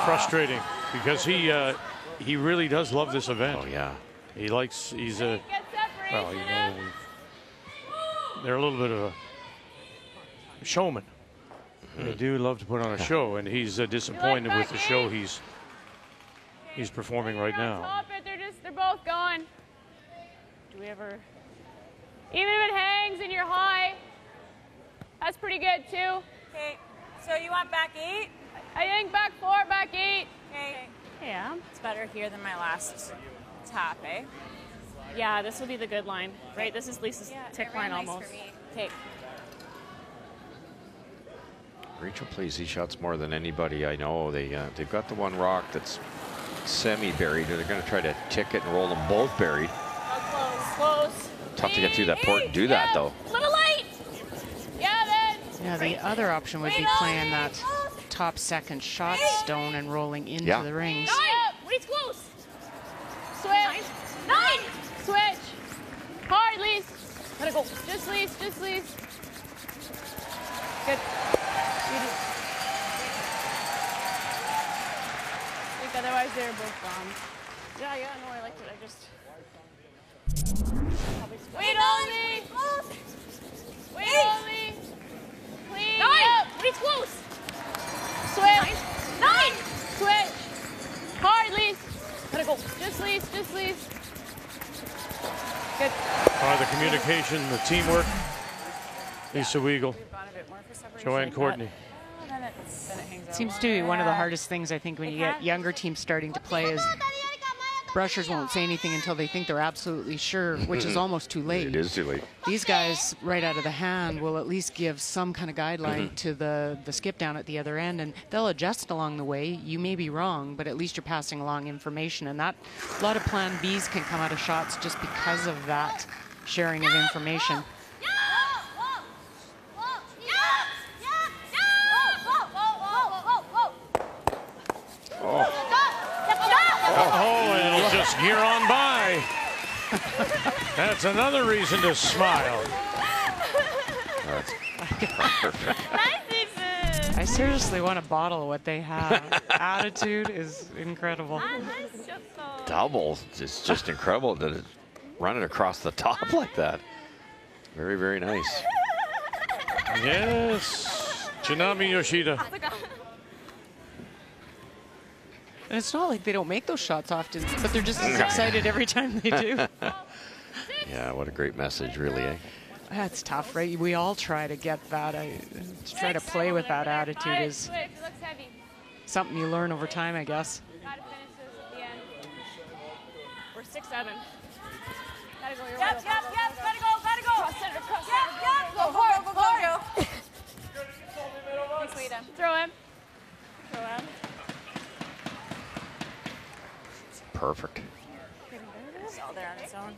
Frustrating because he really does love this event. Oh yeah. He's a well, you know, they're a little bit of a showman. They do love to put on a show, and he's disappointed with the show he's performing right now. Top it. They're both gone. Do we ever? Even if it hangs and you're high, that's pretty good too. Okay, so you want back 8? I think back 4, back 8. Okay. Yeah. It's better here than my last tap, eh? Yeah, this will be the good line, right? This is Lisa's tick line nice almost. for me. Okay. Rachel plays these shots more than anybody I know. They've got the one rock that's semi-buried, and they're going to try to tick it and roll them both buried. Close. Tough to get through that port and do that, though. Little late. Yeah, then. Yeah, the other option would be playing that top second shot stone and rolling into the rings. Wait's close. Switch. 9. Switch. Hard, Lise. Let it go. Just Lise. Good. I think otherwise they're both gone. Yeah, no, I liked it. I just... Wait on me! Wait on me! Clean up! Wait's close! Switch! 9! Switch! Hard, Lise! Let it go. Just Lise. Good. The communication, the teamwork. Lisa Weigel, Joanne Courtney. Seems to be one of the hardest things, I think, when you get younger teams starting to play is brushers won't say anything until they think they're absolutely sure, which is almost too late. It is too late. These guys, right out of the hand, will at least give some kind of guideline to the skip down at the other end, and they'll adjust along the way. You may be wrong, but at least you're passing along information, and that a lot of plan Bs can come out of shots just because of that sharing of information. Oh, and it'll just gear on by. That's another reason to smile. That's perfect. I seriously want a bottle of what they have. Attitude is incredible. Double. It's just incredible that it's running across the top like that. Very, very nice. Yes, Janami Yoshida. And it's not like they don't make those shots often, but they're just as excited every time they do. Yeah, what a great message, really, eh? That's tough, right? We all try to get that. To try to play with that attitude is something you learn over time, I guess. Gotta finish this at the end. We're 6-7. Gotta go your way. Yep, gotta go. Cross center, cross center. Go hard. Thanks, Lita. Throw him. Perfect. It's all there on its own.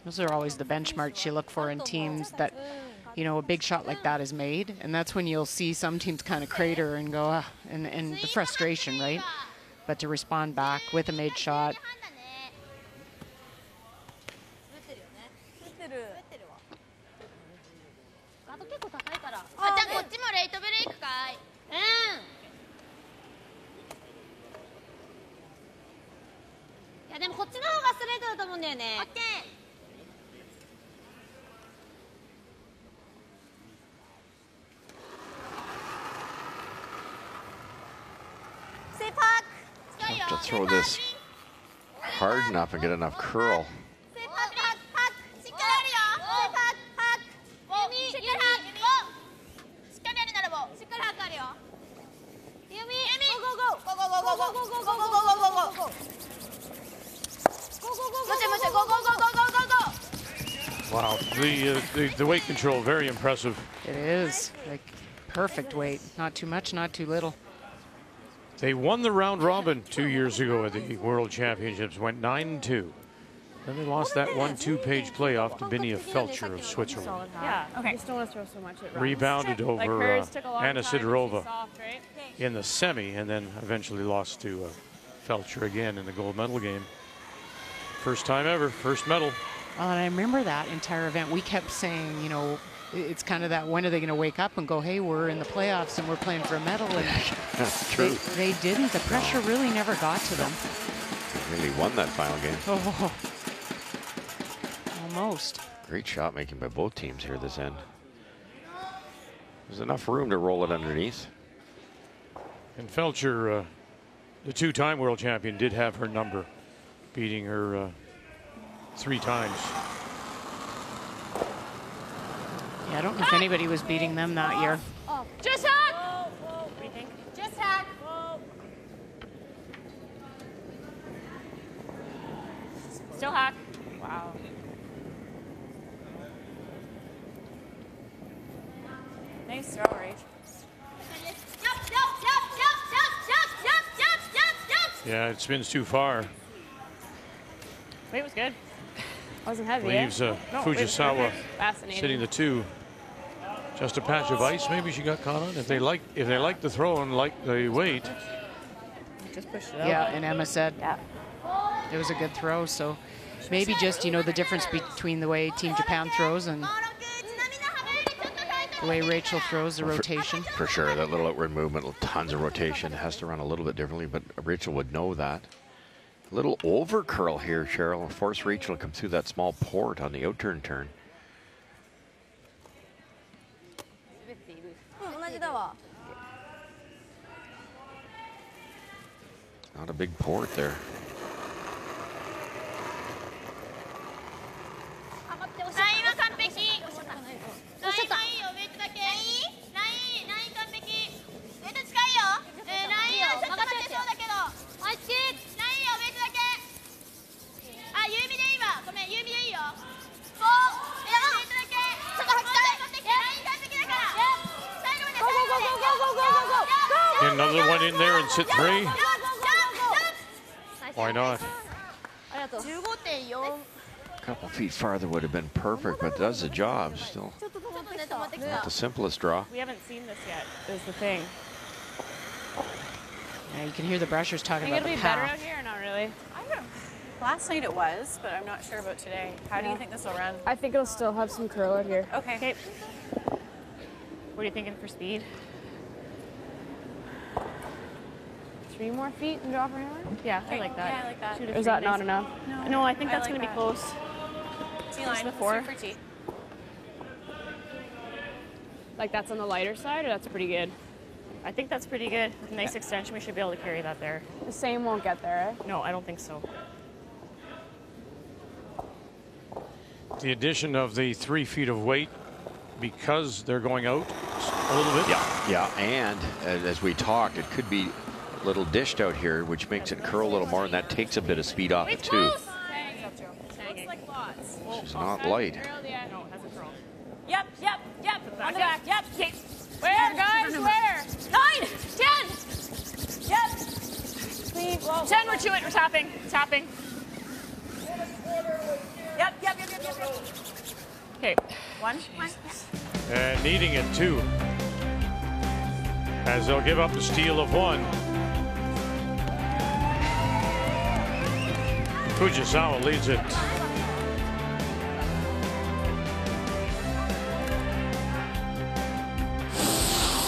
Those are always the benchmarks you look for in teams that, you know, a big shot like that is made. And that's when you'll see some teams kind of crater and go, ah, and the frustration, right? But to respond back with a made shot. じゃあこっちもレイトブレイクかい。いやでもこっちの方がストレートだと思うんだよね。オッケー。Have to throw this hard enough and get enough curl. Wow, the weight control, very impressive. It is, like, perfect weight. Not too much, not too little. They won the round robin 2 years ago at the World Championships, went 9-2. Then they lost that 1-2-page playoff to Binia Felcher of Switzerland. Yeah, okay. Just don't want to throw so much at runs. Rebounded over Anna Sidorova Soft, right? in the semi, and then eventually lost to Felcher again in the gold medal game. First time ever, first medal. And I remember that entire event. We kept saying, you know, it's kind of that, when are they going to wake up and go, hey, we're in the playoffs and we're playing for a medal? And That's true. They didn't. The pressure really never got to them. Really won that final game. Oh, almost. Great shot making by both teams here this end. There's enough room to roll it underneath. And Felcher, the two-time world champion, did have her number, beating her 3 times. Yeah, I don't know if anybody was beating them that year. Just hack! What do you think? Just hack! Still hack. Wow. Nice throw, Rach. Yeah, it spins too far. Weight was good. Wasn't heavy. Leaves Fujisawa Fascinating. sitting the 2. Just a patch of ice. Maybe she got caught on. If they like the throw and like the weight. Just pushed it out. Yeah, and Emma said it was a good throw. So maybe just, you know, the difference between the way Team Japan throws and the way Rachel throws, the rotation. For sure, that little outward movement, tons of rotation, has to run a little bit differently, but Rachel would know that. A little over curl here, Cheryl, and force Rachel to come through that small port on the out-turn turn. Not a big port there. Get another one in there and sit 3. Why not? A couple feet farther would have been perfect, but does the job still. Not the simplest draw. We haven't seen this yet, is the thing. Yeah, you can hear the brushers talking Think about it'll the be better path. out here or not really? I don't know. Last night it was, but I'm not sure about today. How do you think this will run? I think it'll still have some curl out here. Okay. Okay. What are you thinking for speed? 3 more feet and drop her hammer? Yeah, I like that. Yeah, I like that. 2 to Or is 3, that not nice. enough? No, I think I that's like going to that. be close. T-line. before. Let's do for T. Like that's on the lighter side, or that's pretty good? I think that's pretty good. With a nice extension, we should be able to carry that there. The same won't get there, eh? No, I don't think so. The addition of the 3 feet of weight because they're going out a little bit. Yeah, and as we talked, it could be a little dished out here, which makes it curl a little more, and that takes a bit of speed off it too. Looks like lots. She's not light. No, it hasn't curled. Yep. On the back. Yep. Where, guys? Where? 9, 10. Yep. 10, we're to it. We're tapping. Tapping. Yep. Okay. 1. And needing it too, as they'll give up a steal of 1. Fujisawa leads it.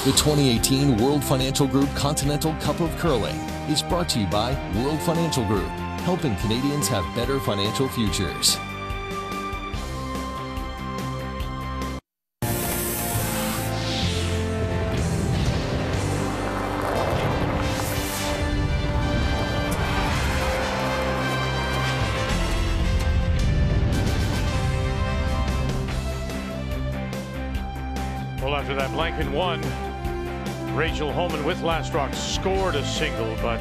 The 2018 World Financial Group Continental Cup of Curling is brought to you by World Financial Group, helping Canadians have better financial futures. Well, after that blanket 1, Rachel Homan with Last Rock scored a single, but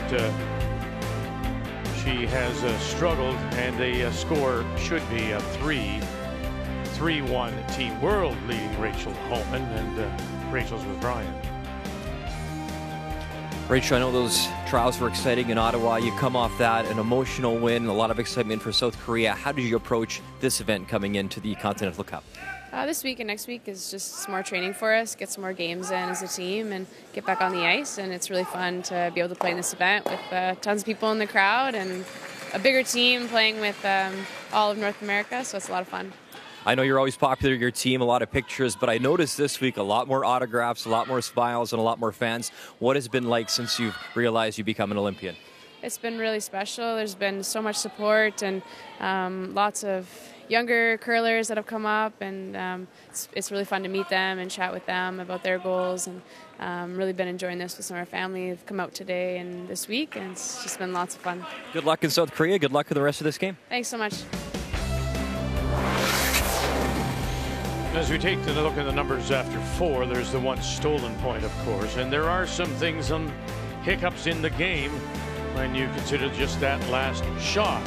she has struggled, and the score should be a 3-1 Team World leading Rachel Homan, and Rachel's with Brian. Rachel, I know those trials were exciting in Ottawa. You come off that, an emotional win, a lot of excitement for South Korea. How did you approach this event coming into the Continental Cup? This week and next week is just some more training for us, get some more games in as a team and get back on the ice. And it's really fun to be able to play in this event with tons of people in the crowd and a bigger team playing with all of North America. So it's a lot of fun. I know you're always popular, your team, a lot of pictures, but I noticed this week a lot more autographs, a lot more smiles, and a lot more fans. What has it been like since you've realized you become an Olympian? It's been really special. There's been so much support and lots of younger curlers that have come up, and it's really fun to meet them and chat with them about their goals, and really been enjoying this with some of our family who've come out today and this week, and it's just been lots of fun. Good luck in South Korea. Good luck in the rest of this game. Thanks so much. As we take a look at the numbers after 4, there's the 1 stolen point, of course, and there are some things, some hiccups in the game when you consider just that last shot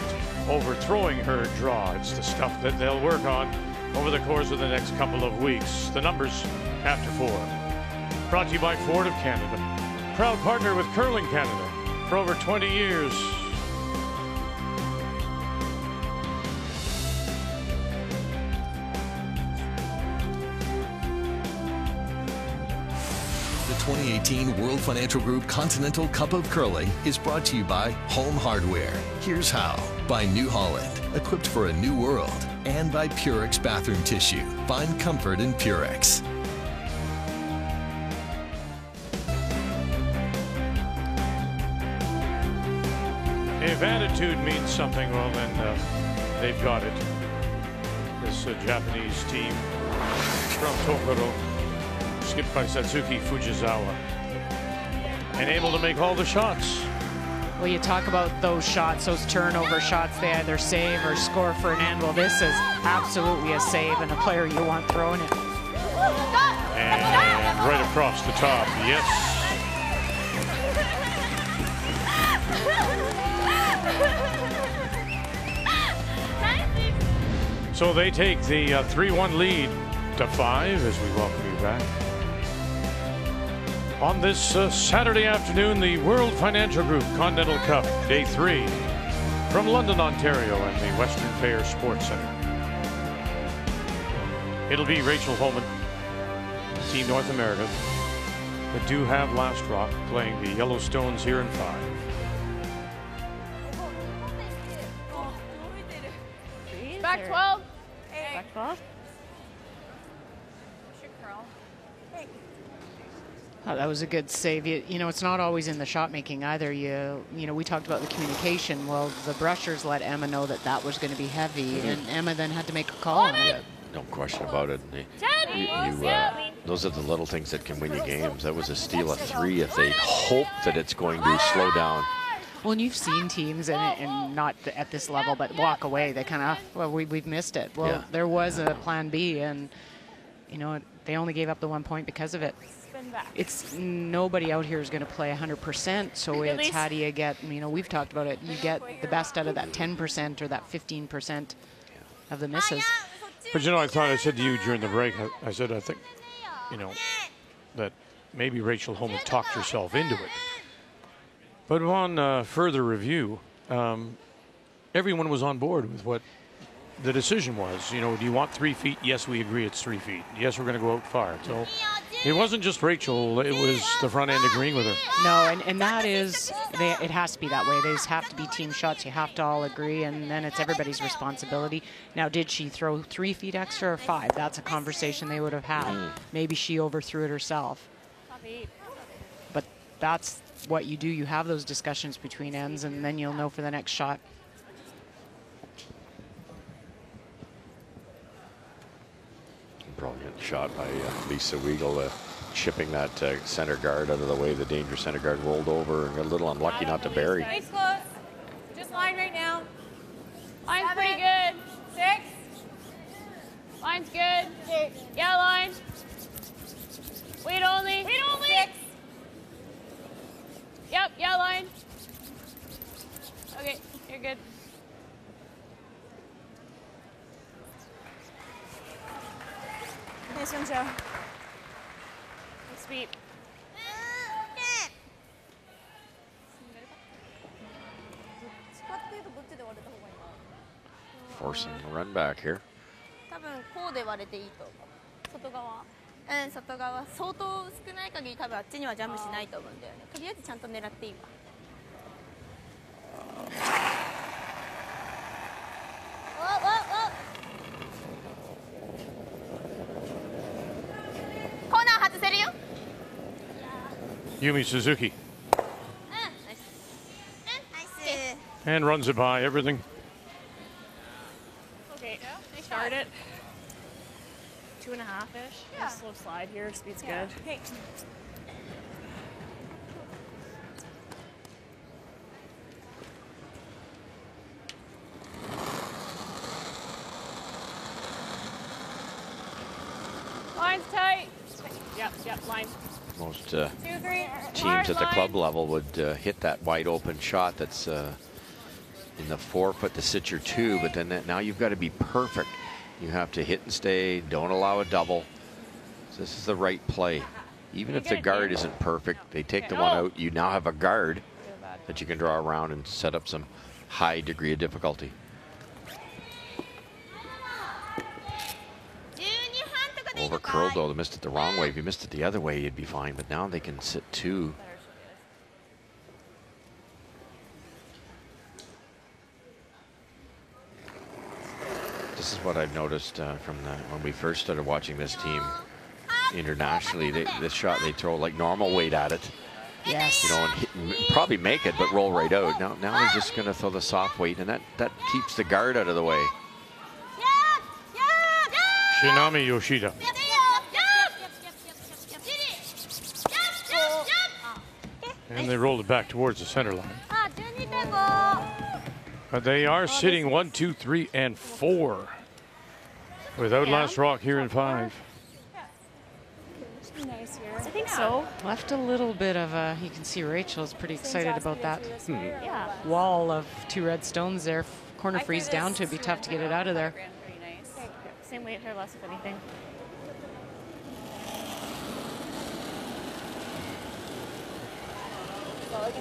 overthrowing her draw. It's the stuff that they'll work on over the course of the next couple of weeks. The numbers after 4. Brought to you by Ford of Canada, proud partner with Curling Canada for over 20 years. The 2018 World Financial Group Continental Cup of Curling is brought to you by Home Hardware. Here's how. By New Holland, equipped for a new world. And by Purex Bathroom Tissue. Find comfort in Purex. If attitude means something, well, then they've got it. This Japanese team from Tokoro, skipped by Satsuki Fujisawa, and able to make all the shots. Well, you talk about those shots, those turnover shots, they either save or score for an end. Well, this is absolutely a save and a player you want throwing it. And right across the top, yes. So they take the 3-1 lead to 5 as we welcome you back. On this Saturday afternoon, the World Financial Group Continental Cup, Day 3, from London, Ontario and the Western Fair Sports Centre. It'll be Rachel Homan, Team North America, that do have last rock playing the Yellowstones here in 5. Back 12. Back 12. Oh, that was a good save. You know, it's not always in the shot making either. You know, we talked about the communication. Well, the brushers let Emma know that that was going to be heavy, and Emma then had to make a call on it. No question about it. Those are the little things that can win you games. That was a steal of 3 if they hope that it's going to slow down. Well, and you've seen teams, and not at this level, but walk away. They kind of, well, we've missed it. Well, there was a plan B, and, you know, they only gave up the 1 point because of it. It's nobody out here is going to play 100%, so it's how do you get, you know, we've talked about it, you get the best out of that 10% or that 15% of the misses. But, you know, I said to you during the break, I said, I think, you know, that maybe Rachel Homan talked herself into it. But on further review, everyone was on board with what the decision was. You know, do you want 3 feet? Yes, we agree it's 3 feet. Yes, we're going to go out far. So it wasn't just Rachel, it was the front end agreeing with her. No, and that is, it has to be that way. They just have to be team shots. You have to all agree, and then it's everybody's responsibility. Now, did she throw 3 feet extra or 5? That's a conversation they would have had. Maybe she overthrew it herself. But that's what you do. You have those discussions between ends, and then you'll know for the next shot. Brilliant shot by Lisa Weigel, chipping that center guard out of the way. The dangerous center guard rolled over and got a little unlucky not to bury. Nice close. Just line right now. Line's pretty good. 6. Line's good. 8. Yeah, line. Wait only. Wait only. 6. Yep, yeah, line. Okay, you're good. Nice one, Joe. Nice sweep. Forcing the run back here. 多分こうで割れていいと思う。外側。外側相当少ない限り多分あっちにはジャンプしないと思うんだよね。とりあえずちゃんと狙っていいわ。コーナー外せるよ。Yumi Suzuki. And runs it by everything. Okay, start it. 2.5-ish. Yeah. Slow slide here. Speed's good. Hey. Line's tight. Yep, line. Most 2, 3. teams at the club level would hit that wide open shot that's in the 4-foot to sit your 2, but then now you've got to be perfect. You have to hit and stay, don't allow a double. So this is the right play. Even if the guard isn't perfect, they take the one out. You now have a guard that you can draw around and set up some high degree of difficulty. Over curled though, they missed it the wrong way. If you missed it the other way, you'd be fine, but now they can sit 2. This is what I've noticed from when we first started watching this team internationally. This shot they throw like normal weight at it. Yes. You know, and probably make it, but roll right out. Now they're just going to throw the soft weight, and that keeps the guard out of the way. Shinami Yoshida. And they rolled it back towards the center line. But they are sitting 1, 2, 3, and 4 without last rock here in 5. Nice here. I think so. Left a little bit of a, you can see Rachel's pretty excited about that wall of 2 red stones there. Corner freeze down to, it'd be tough to get it out of there. Pretty nice. Same weight or less, if anything.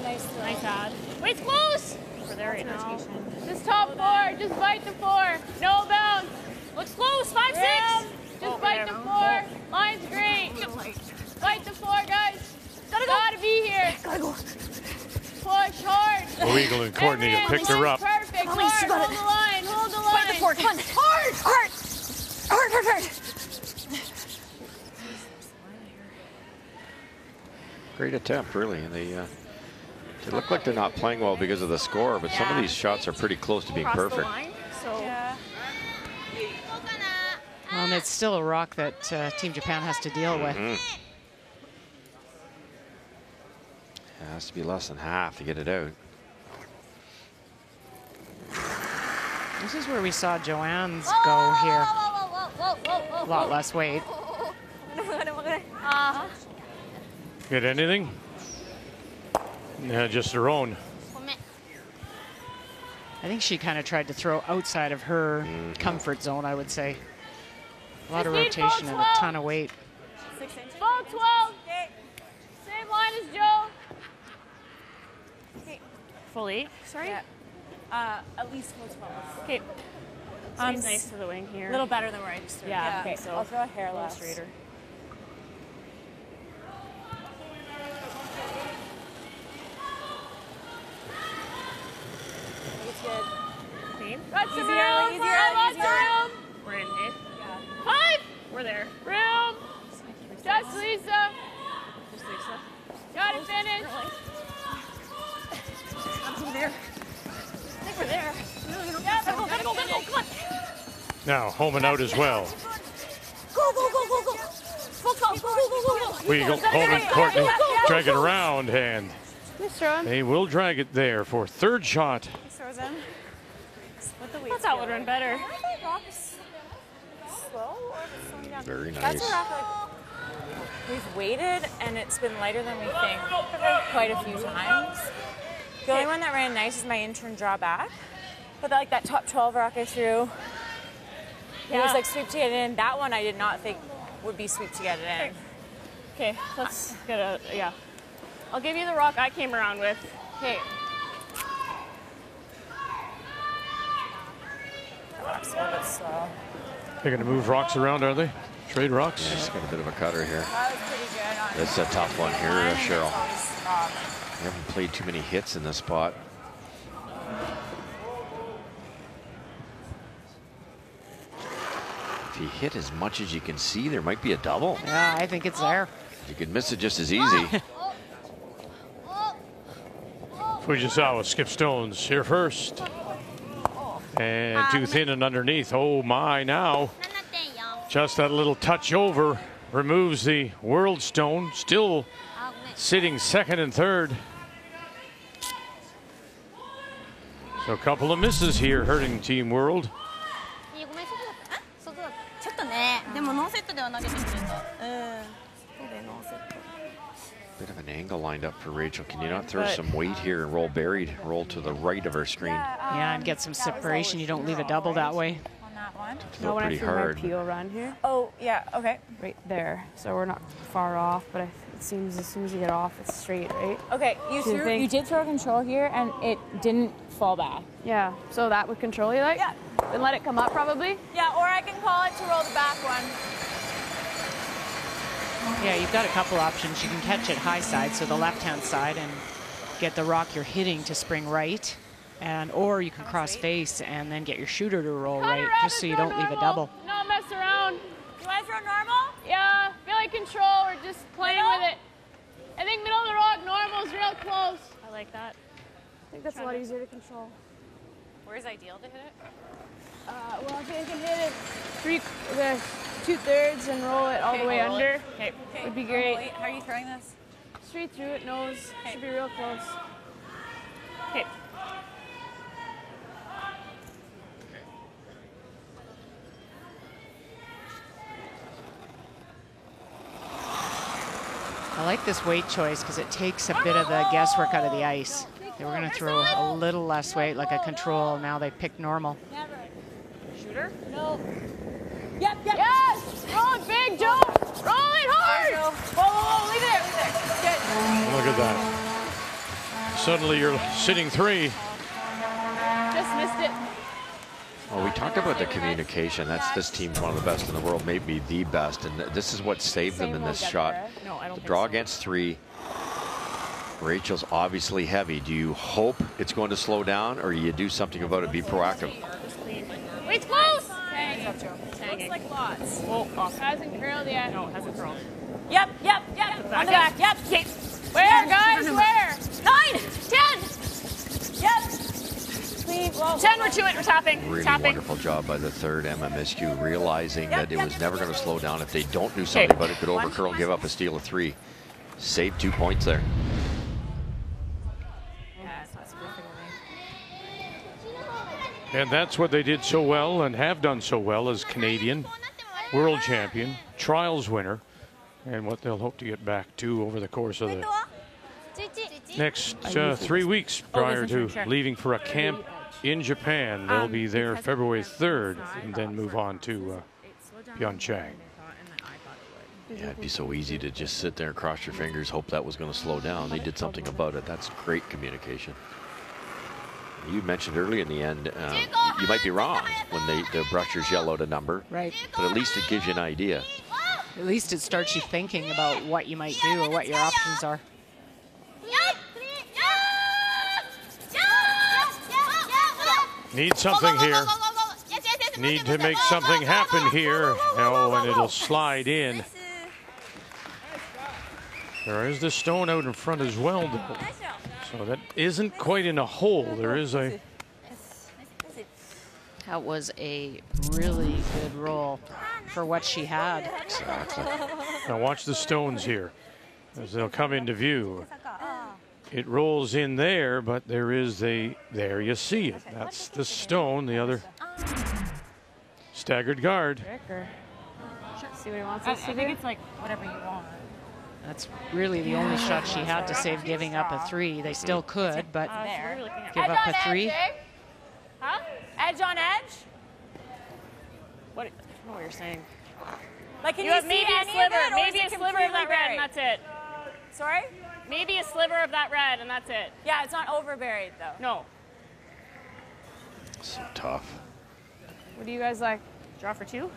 Nice ad. Wait's close. Over there right now. Just top 4. Just bite the 4. No bounce. Looks close. 5, 6. Just bite the 4. Line's great. Bite the 4, guys. Gotta be here. Gotta go. Push hard. Weagle and Courtney have picked her up. Perfect. Elise, Hard. you got Hold it. the line. Hold the line. Find the fork. Come on. Hard. Hard. Hard, hard, hard. Great attempt, really. And they look like they're not playing well because of the score, but some of these shots are pretty close to being perfect. Yeah. Well, and it's still a rock that Team Japan has to deal with. It has to be less than half to get it out. This is where we saw Joanne's go here. A lot less weight. Get anything? Yeah, just her own. I think she kind of tried to throw outside of her comfort zone, I would say. A lot of rotation and a ton of weight. 6 inches. Ball 12. Same line as Joe. Full 8, sorry? Yeah. At least full 12. Okay. Seems nice to the wing here. A little better than where I just threw. Yeah, okay, so I'll throw a hair a little less. straighter. It's good. Clean. Got some Easier, room. easier, Lots of easier. room. We're in, hey? 5. We're there. Room. Just Lisa. Just Lisa. Got it finished. I'm there. I think we're there. Yeah, Gotta go, gotta go, gotta go. Come on. Now, Homan out as well. Go, go, go, go, go. Full 12. Go, go, go, go, go. Weagle, Homan, Courtney drag it around, and Nice throw. they will drag it there for third shot. Throws in. Split the weight. Thought that would run better. Rocks slow or slowing down? Very That's nice. a rock like we've waited and it's been lighter than we think quite a few times. The only one that ran nice is my intern draw back. But like that top 12 rock I threw, it was like sweep to get it in. That one I did not think would be sweep to get it in. Okay, let's get a, yeah. I'll give you the rock I came around with. Okay. That rock's a little bit slow. They're going to move rocks around, are they? Trade rocks? Yeah, she's got a bit of a cutter here. That was pretty good. On That's a tough one here, line, and Cheryl. it's always strong. We haven't played too many hits in this spot. If you hit as much as you can see, there might be a double. Yeah, I think it's there. You could miss it just as easy. Fujisawa skip stones here first. And too thin and underneath. Oh my, now. Just that little touch over removes the world stone. Still sitting second and third. So a couple of misses here hurting Team World. ちょっとね、でもノーセットでは投げてくれた。そうでノーセット。 Bit of an angle lined up for Rachel. Can you not throw some weight here and roll buried? Roll to the right of her screen. Yeah, and get some separation. You don't leave a double that way. On that one. Throw pretty hard. Peel run here. Oh, yeah, okay. Right there. So we're not far off, but it seems as soon as you get off, it's straight, right? Okay, you did throw control here and it didn't fall back. Yeah, so that would control you, like? Yeah. And let it come up, probably? Yeah, or I can call it to roll the back one. Yeah, you've got a couple options. You can catch it high side, so the left-hand side, and get the rock you're hitting to spring right. Or you can cross face and then get your shooter to roll right, just so you don't leave a double. No mess around. You want to throw normal? Yeah, feel like control. We're just playing with it. I think middle of the rock normal is real close. I like that. I think that's a lot easier to control. Where's ideal to hit it? Well, if you can hit it 2/3 and roll it all the way under, Okay. would be great. How are you throwing this? Straight through it, nose. Should be real close. Okay. I like this weight choice because it takes a bit of the guesswork out of the ice. They were going to throw a little less weight, like a control. Now they picked normal. Shooter? No. Yep. Yes! Roll it big, Joe! Roll it hard! Whoa, leave it there. Good. Look at that. Suddenly you're sitting three. Just missed it. Well, we talked about the communication. This team's one of the best in the world, maybe the best. And this is what saved them in this shot. No, I don't The think draw so. against three. Rachel's obviously heavy. Do you hope it's going to slow down, or you do something about it, be proactive? Weight's close! Looks like lots. Oh, hasn't curled yet. No, hasn't curled. Yep. On the back. Yep. Okay. Where, guys? Where? 9, 10. Yep. Clean. Whoa, 10, we're to it. We're tapping. Really wonderful job by the third MMSQ, realizing that it was never going to slow down if they don't do something, but it could overcurl and give up a steal of 3. Saved 2 points there. And that's what they did so well and have done so well as Canadian world champion, trials winner, and what they'll hope to get back to over the course of the next 3 weeks prior to leaving for a camp in Japan. They'll be there February 3rd and then move on to Pyeongchang. Yeah, it'd be so easy to just sit there and cross your fingers, hope that was going to slow down. They did something about it. That's great communication. You mentioned early in the end, you might be wrong when the brushers yell out a number. Right. But at least it gives you an idea. At least it starts you thinking about what you might do or what your options are. Need something here. Need to make something happen here. Oh, and it'll slide in. There is the stone out in front as well, though. So that isn't quite in a hole. There is a... That was a really good roll for what she had. Exactly. Now watch the stones here as they'll come into view. It rolls in there, but there is there you see it. That's the stone, the other staggered guard. See what he wants I us to think do? it's like whatever you want. That's really the only shot she had to save giving up a 3. They still could, but give up a 3. Huh? Edge on edge? What? I don't know what you're saying. Like, can you have maybe a sliver, maybe a sliver of that red, and that's it. Sorry? Maybe a sliver of that red, and that's it. Yeah, it's not overburied though. No. So tough. What do you guys like? Draw for 2. You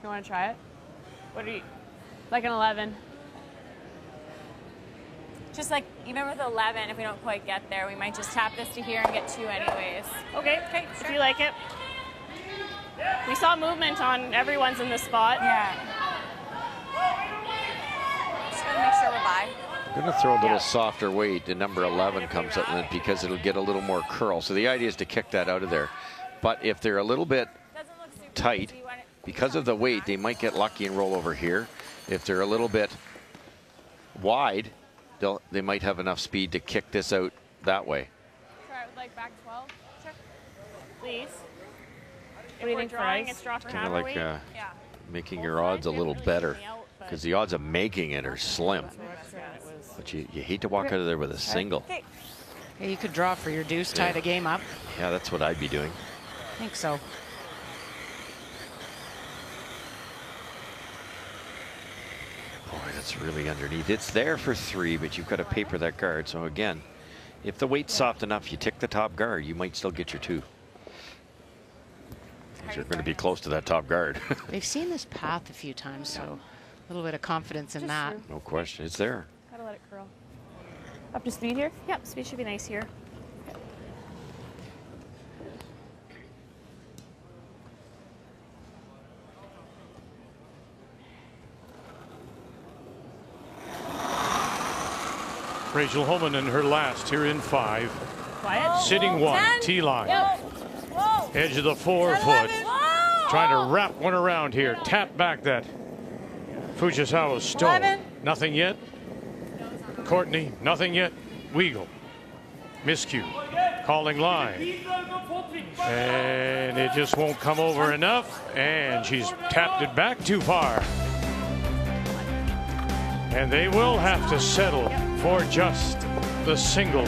want to try it? What do you? Like an 11. Just like, even with 11, if we don't quite get there, we might just tap this to here and get 2 anyways. Okay, if you like it. We saw movement on everyone's in this spot. Yeah. Just gotta make sure we're by. I'm going to throw a little softer weight. The number 11 comes up because it'll get a little more curl. So the idea is to kick that out of there. But if they're a little bit tight, because of the weight, they might get lucky and roll over here. If they're a little bit wide, they might have enough speed to kick this out that way. Try it with like back 12. Sure. Please. What do you think, drawing, Price? it's draw for Kind of hammer like weight. making your odds a little better, because the odds of making it are slim. But you hate to walk out of there with a single. Yeah, you could draw for your deuce, tie the game up. Yeah, that's what I'd be doing. I think so. Boy, that's really underneath. It's there for 3, but you've got to paper that guard. So again, if the weight's soft enough, you tick the top guard, you might still get your 2. You're going to be close to that top guard. They've seen this path a few times, so a little bit of confidence in that. No question, it's there. Gotta let it curl. Up to speed here? Yep, speed should be nice here. Rachel Homan in her last here in 5. Quiet. Sitting 1, T-line. Edge of the 4-foot. Trying to wrap one around here. Tap back that Fujisawa stone. Nothing yet. Courtney, nothing yet. Weagle. Miscue. Calling line. And it just won't come over enough. And she's tapped it back too far. And they will have to settle for just the single.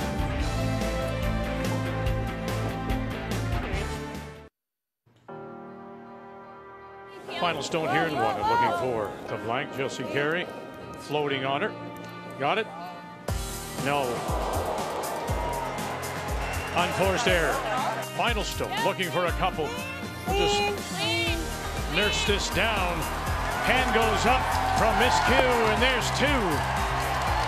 Final stone here in 1. And looking for the blank. Josie Carey floating on her. Got it? No. Unforced error. Final stone. Looking for a couple. Just nurse this down. Hand goes up from Miss Q, and there's 2.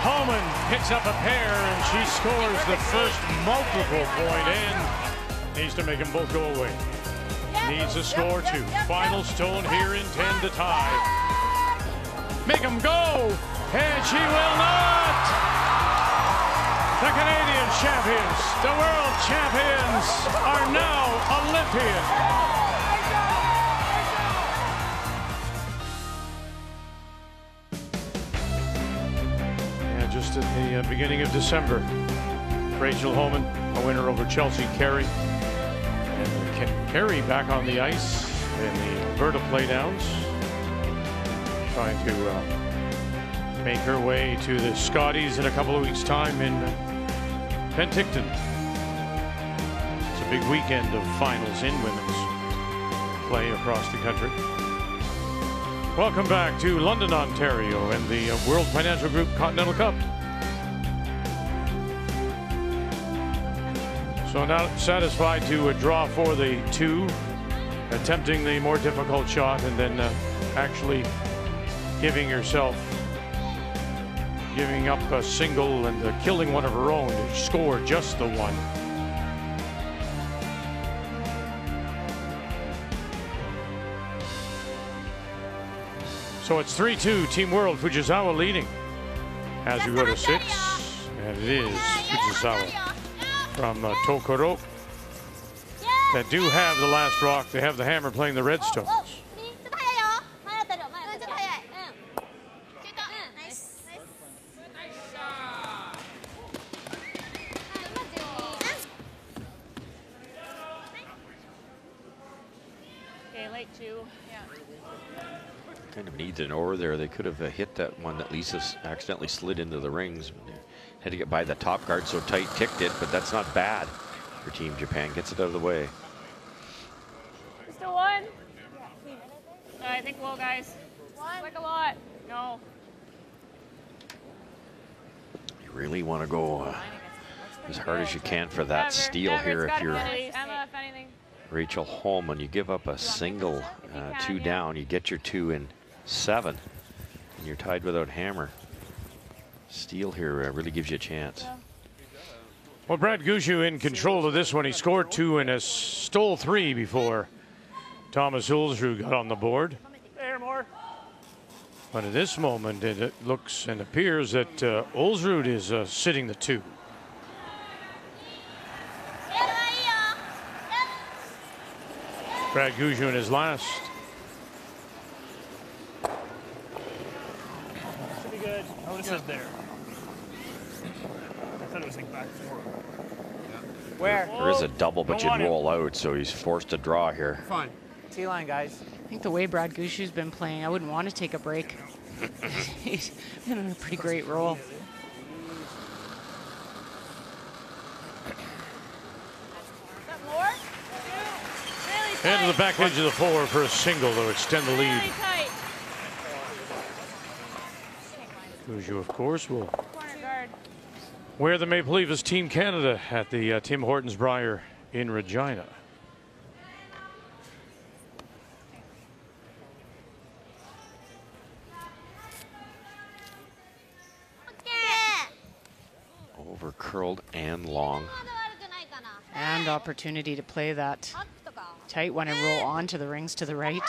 Homan picks up a pair, and she scores the first multiple point and needs to make them both go away. Needs a score too. Final stone here in 10 to tie. Make them go, and she will not. The Canadian champions, the world champions, are now Olympian. Yeah, just at the beginning of December, Rachel Homan, a winner over Chelsea Carey. And Carey back on the ice in the Alberta Playdowns, trying to make her way to the Scotties in a couple of weeks' time in Penticton. It's a big weekend of finals in women's play across the country. Welcome back to London, Ontario, and the World Financial Group Continental Cup. So not satisfied to draw for the two, attempting the more difficult shot, and then actually giving up a single and killing one of her own to score just the one. So it's 3-2, Team World, Fujisawa leading as we go to 6, and it is Fujisawa from Tokoro that do have the last rock. They have the hammer playing the Redstones. Kind of needs an oar there. They could have hit that one that Lisa accidentally slid into the rings. Had to get by the top guard, so tight ticked it, but that's not bad for Team Japan. Gets it out of the way. Still one. I think low, guys. One. Like a lot. No. You really want to go as hard as you can for that steal here if you're Rachel Homan. You give up a single, 2 down. You get your 2 in 7, and you're tied without hammer. Steal here really gives you a chance. Well, Brad Gushu in control of this one. He scored 2 and stole 3 before Thomas Ulsrud got on the board. There, more. But at this moment, it looks and appears that Ulsrud is sitting the 2. Brad Gushu in his last. Should be good. I would have said there. I thought it was like back 4. Where? There is a double, but you roll out, so he's forced to draw here. Fine. T-line, guys. I think the way Brad Gushu's been playing, I wouldn't want to take a break. He's been on a pretty great roll. Head to the back edge of the floor for a single to extend the lead. Gushu, of course, will wear the Maple Leaf as Team Canada at the Tim Hortons Brier in Regina. Over curled and long. And opportunity to play that tight one and roll onto the rings to the right.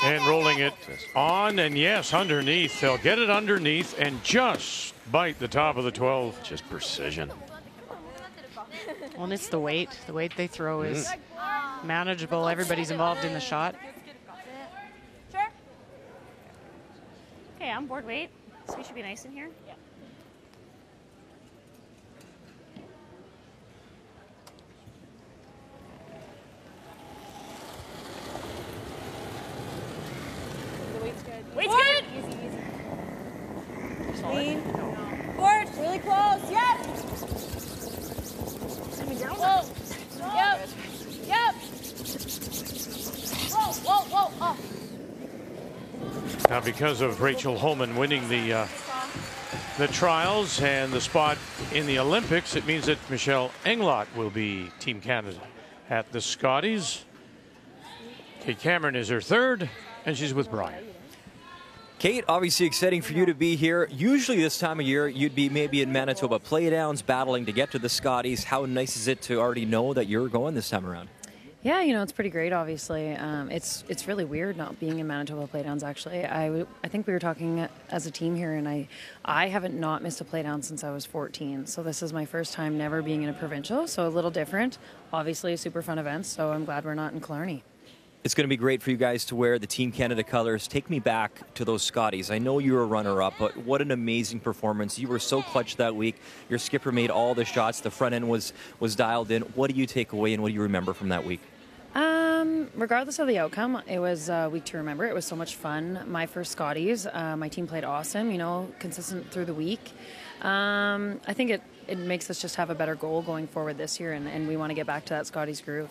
And rolling it on, and yes, underneath. They'll get it underneath and just bite the top of the 12. Just precision. Well, and it's the weight. The weight they throw is manageable. Everybody's involved in the shot. Sure. Okay, I'm board weight, so we should be nice in here. Yeah. Weight's good. Easy, easy. Lean. Forward. Really close. Yep. Now, because of Rachel Homan winning the trials and the spot in the Olympics, it means that Michelle Englot will be Team Canada at the Scotties. Kate Cameron is her third, and she's with Brian. Kate, obviously exciting for you to be here. Usually this time of year, you'd be maybe in Manitoba playdowns, battling to get to the Scotties. How nice is it to already know that you're going this time around? Yeah, you know, it's pretty great, obviously. It's really weird not being in Manitoba playdowns, actually. I think we were talking as a team here, and I haven't not missed a playdown since I was 14. So this is my first time never being in a provincial, so a little different. Obviously, a super fun event, so I'm glad we're not in Killarney. It's going to be great for you guys to wear the Team Canada colors. Take me back to those Scotties. I know you were a runner-up, but what an amazing performance. You were so clutch that week. Your skipper made all the shots. The front end was dialed in. What do you take away, and what do you remember from that week? Regardless of the outcome, it was a week to remember. It was so much fun. My first Scotties, my team played awesome, you know, consistent through the week. I think it makes us just have a better goal going forward this year, and we want to get back to that Scotties groove.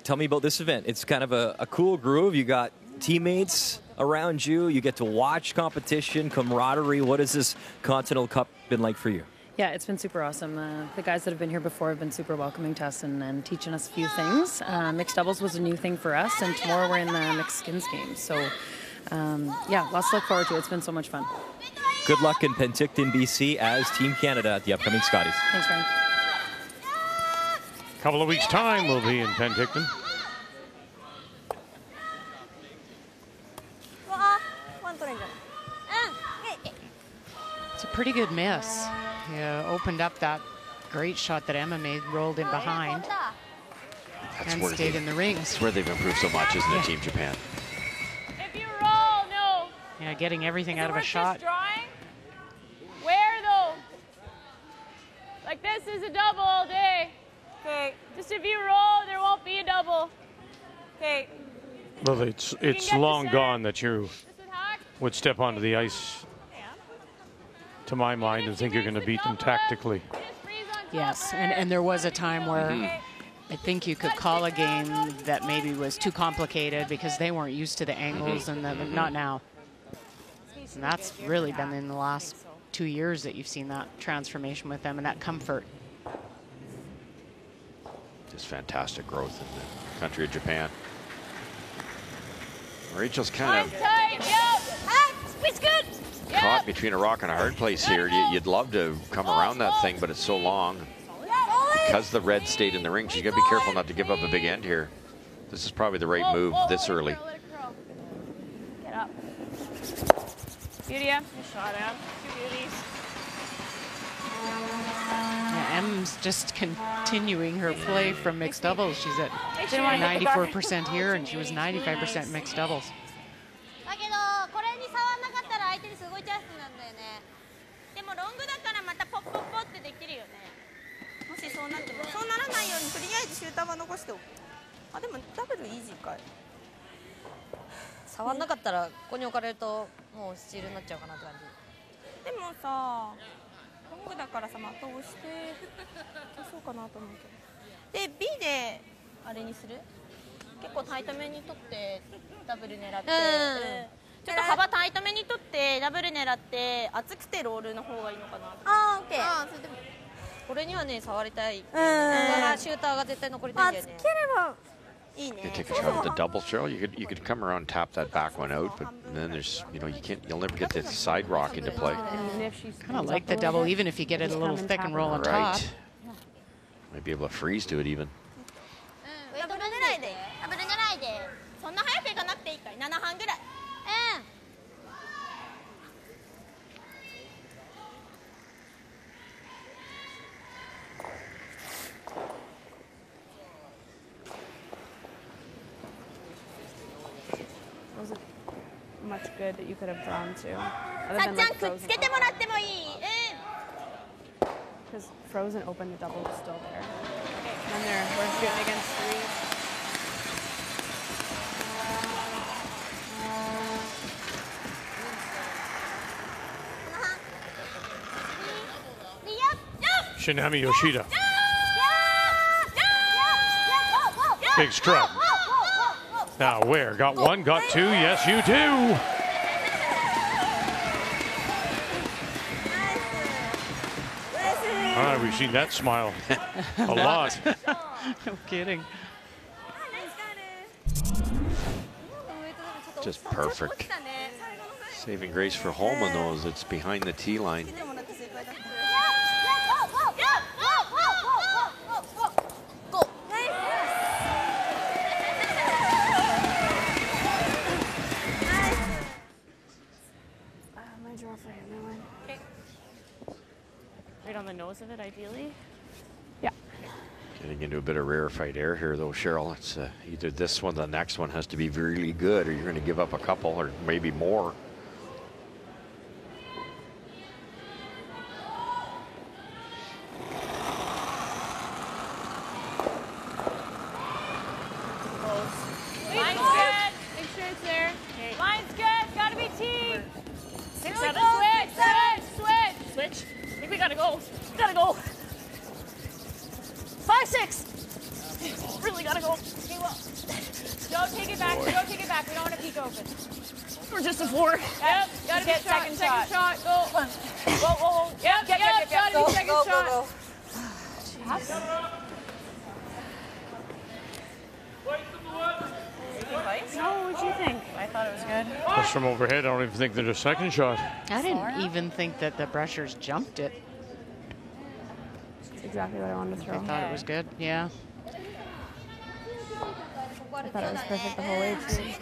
Tell me about this event. It's kind of a cool groove. You got teammates around you. You get to watch competition, camaraderie. What has this Continental Cup been like for you? Yeah, it's been super awesome. The guys that have been here before have been super welcoming to us and teaching us a few things. Mixed doubles was a new thing for us, and tomorrow we're in the mixed skins game. So, yeah, lots to look forward to. It's been so much fun. Good luck in Penticton, BC as Team Canada at the upcoming Scotties. Thanks, Ryan. Couple of weeks' time, we'll be in Penticton. It's a pretty good miss. Yeah, opened up that great shot that Emma made, rolled in behind, and stayed in the rings. That's where they've improved so much, isn't it, Team Japan? If you roll, no. Yeah, getting everything out of a shot. Drawing? Where though? Like this is a double all day. Okay. Just if you roll, there won't be a double. Okay. Well, it's long gone that you would step onto the ice, to my mind, and think you're going to beat them tactically. Yes, and there was a time where I think you could call a game that maybe was too complicated because they weren't used to the angles, and not now. And that's really been in the last 2 years that you've seen that transformation with them and that comfort. Just fantastic growth in the country of Japan. Rachel's kind of caught between a rock and a hard place here. You'd love to come around that thing, but it's so long. Because the red stayed in the ring, she's got to be careful not to give up a big end here. This is probably the right move this early. Get up. Beauty, good shot, Em. Two beauties. Yeah, Em's just continuing her play from mixed doubles. She's at 94% here, and she was 95% mixed doubles. B であれにする？結構タイトめに取ってダブル狙って、ちょっと幅タイトめに取ってダブル狙って厚くてロールの方がいいのかな。ああ、オッケー。それでもこれにはね触りたい。だからシューターが絶対残りたいんだよね。つければいいね。You take a shot at the double throw. You could come around and tap that back one out, but then there's you'll never get the side rock into play. Kind of like the double, even if you get it a little thick and roll on top. Might be able to freeze to it even. ダブル狙いで。ダブル狙いで。そんな早くいかなくていいかい。7半ぐらい。Wasn't much good that you could have drawn to. さっちゃんくっつけてもらってもいい。Because Frozen opened the double is still there. And then we're shooting against three. Shinami Yoshida. Big scrub. Now where? Got one, got two. Yes, you do. We've seen that smile a lot. No kidding. Just perfect. Saving grace for Homan, though, is it's behind the tee line. My draw for him, no one. Okay. Right on the nose of it, ideally. Yeah. Getting into a bit of rarefied air here, though, Cheryl. It's either this one or the next one has to be really good, or you're going to give up a couple or maybe more. Line's good. Make sure it's there. Okay. Line's good. Gotta be teed. 6, 7. Switch. I think we gotta go. Gotta go. 5, 6. Really gotta go. Okay, well. Don't take it back. Don't take it back. We don't want to peek open. We're just a 4. Yep. Gotta get second shot. Go. Whoa. Yep. Gotta be second shot. Go. No, what'd you think? I thought it was good. Just from overhead, I don't even think there's a second shot. I didn't even think that the brushers jumped it. That's exactly what I wanted to throw. I thought it was good, yeah. I thought it was perfect the whole way, too.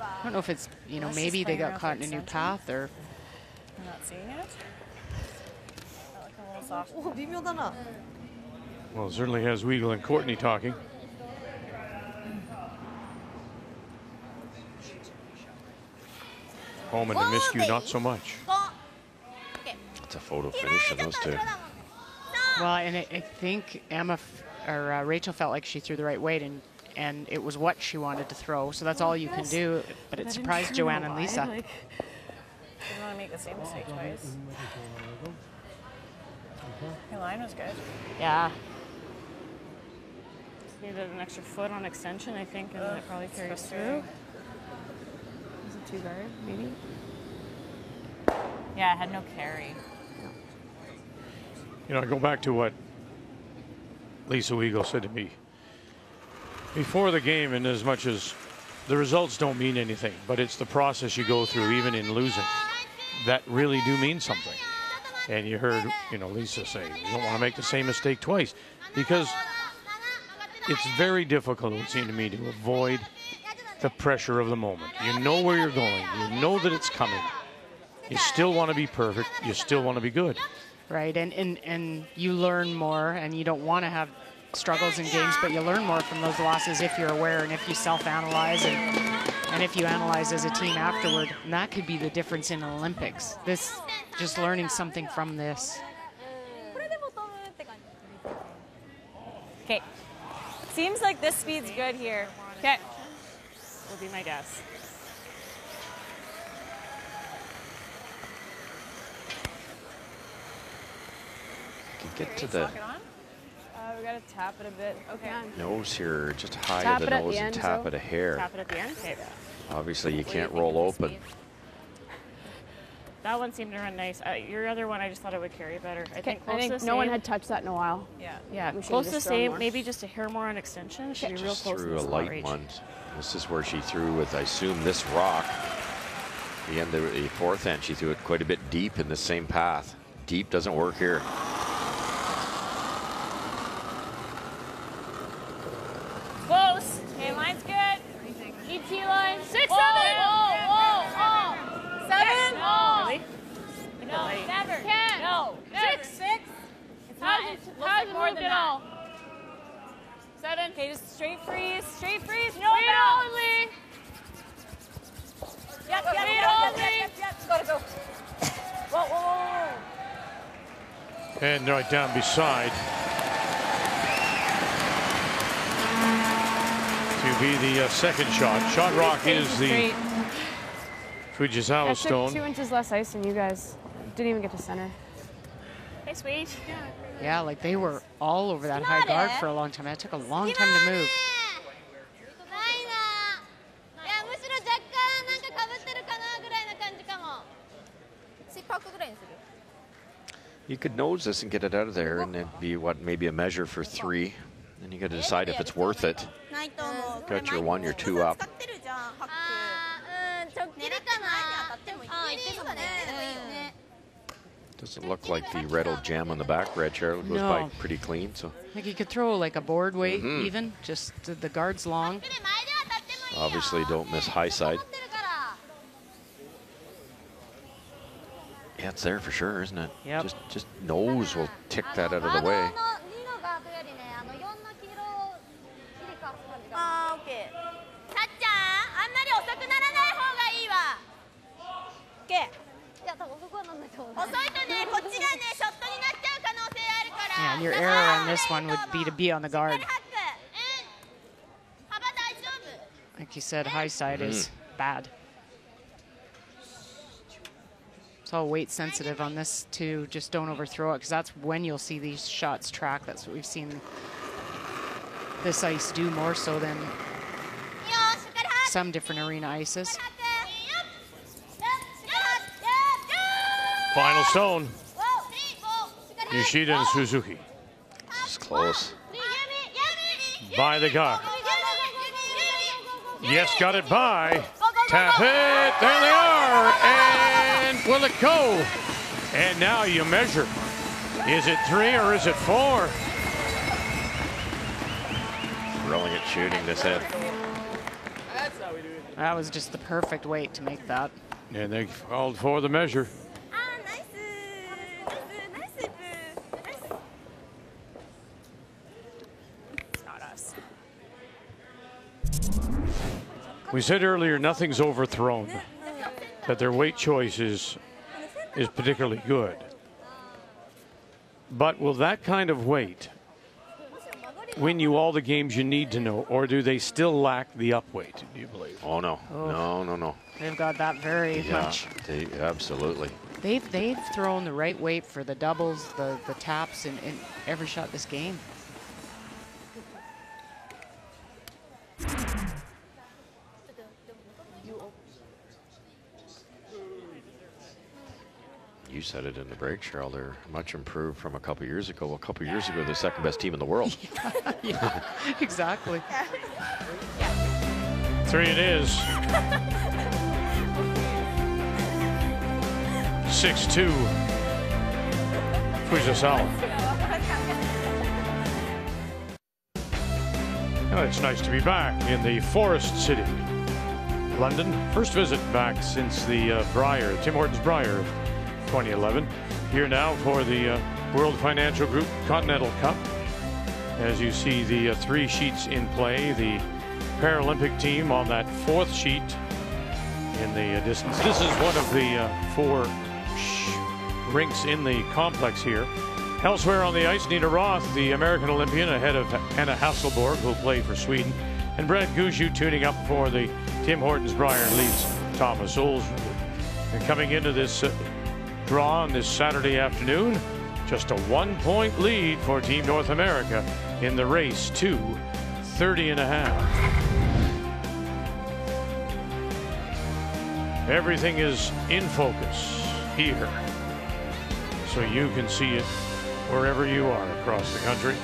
I don't know if it's, maybe they got caught in a new path or... I'm not seeing it. That looked a little soft. Well, it certainly has Weagle and Courtney talking. Homan and Miscue, not so much. It's a photo finish in those two. Well, and I think Rachel felt like she threw the right weight, and it was what she wanted to throw. So that's all you can do. But it surprised Joanne and Lisa. Didn't want to make the same mistake twice. Your line was good. Yeah. Just needed an extra foot on extension, I think, and then it probably carries through. Was it 2 guard, maybe? Yeah, it had no carry. I go back to what Lisa Weagle said to me before the game, and as much as the results don't mean anything, but it's the process you go through, even in losing, that really do mean something. And you heard, Lisa say, you don't want to make the same mistake twice, because it's very difficult, it would seem to me, to avoid the pressure of the moment. You know where you're going. You know that it's coming. You still want to be perfect. You still want to be good. Right, and you learn more, and you don't want to have struggles in games, but you learn more from those losses if you're aware and if you self-analyze and if you analyze as a team afterward. And that could be the difference in Olympics. This, just learning something from this. Okay. Seems like this speed's good here. Okay. Will be my guess. Get to the We gotta tap it a bit. Okay. nose here, just high Tap of it the at nose the and end, tap so. it a hair. Tap it at the end? Okay. Obviously, you can't roll open. That one seemed to run nice. Your other one, I just thought it would carry better. I think I think no one had touched that in a while. Yeah, We should've close to the just thrown same. more. Maybe just a hair more on extension. Should be real Just close to threw the a slot light reach. one. This is where she threw with, I assume, this rock. The end of the fourth end, she threw it quite a bit deep in the same path. Deep doesn't work here. Close. Okay, line's good. Keep T line. 6, 7. Whoa. 7. No. Really? No, never. 10. No. 6. It's not. Hasn't moved at all. 7. Okay, just straight freeze. Straight freeze. No bounce. Only. Yep. Gotta go. Whoa. And right down beside to be the second shot. Shot rock is the Fujisawa I stone. took 2 inches less ice than you guys. Didn't even get to center. Hey, sweet. Yeah, like they were all over that high guard for a long time. That took a long time to move. You could nose this and get it out of there, and it'd be what, maybe a measure for 3. Then you got to decide if it's worth it. Got your 1, your 2 up. Doesn't look like the red will jam on the back. Red Charlotte goes by pretty clean. So like you could throw like a board weight even, just the guard's long. Obviously don't miss high side. Yeah, it's there for sure, isn't it? Yep. Just nose will tick that out of the way. Yeah, and your error on this one would be on the guard. Like you said, high side is bad. It's all weight sensitive on this too. Just don't overthrow it, because that's when you'll see these shots track. That's what we've seen this ice do more so than some different arena ices. Final stone. Yoshida and Suzuki. It's close. By the guard. Yes, got it by. Tap it. There they are. And will it go? And now you measure. Is it 3 or is it 4? Brilliant shooting this in. That was just the perfect weight to make that. And they called for the measure. We said earlier nothing's overthrown, that their weight choice is particularly good. But will that kind of weight win you all the games you need to know, or do they still lack the up weight, do you believe? Oh, no. Oh. No. They've got that very much. Absolutely. They've thrown the right weight for the doubles, the taps in every shot this game. You said it in the break, Cheryl. They're much improved from a couple years ago. Well, a couple years ago, they're the second best team in the world. Yeah, exactly. 3 it is. 6-2. Fujisawa. Oh, it's nice to be back in the Forest City, London. First visit back since the Tim Hortons Brier of 2011. Here now for the World Financial Group Continental Cup. As you see the 3 sheets in play, the Paralympic team on that 4th sheet in the distance. This is one of the 4 rinks in the complex here. Elsewhere on the ice, Nina Roth, the American Olympian, ahead of Anna Hasselborg, who'll play for Sweden. And Brad Gushue tuning up for the Tim Hortons Brier leads Thomas Olsrud. And coming into this draw on this Saturday afternoon, just a 1-point lead for Team North America in the race to 30.5. Everything is in focus here, so you can see it wherever you are across the country.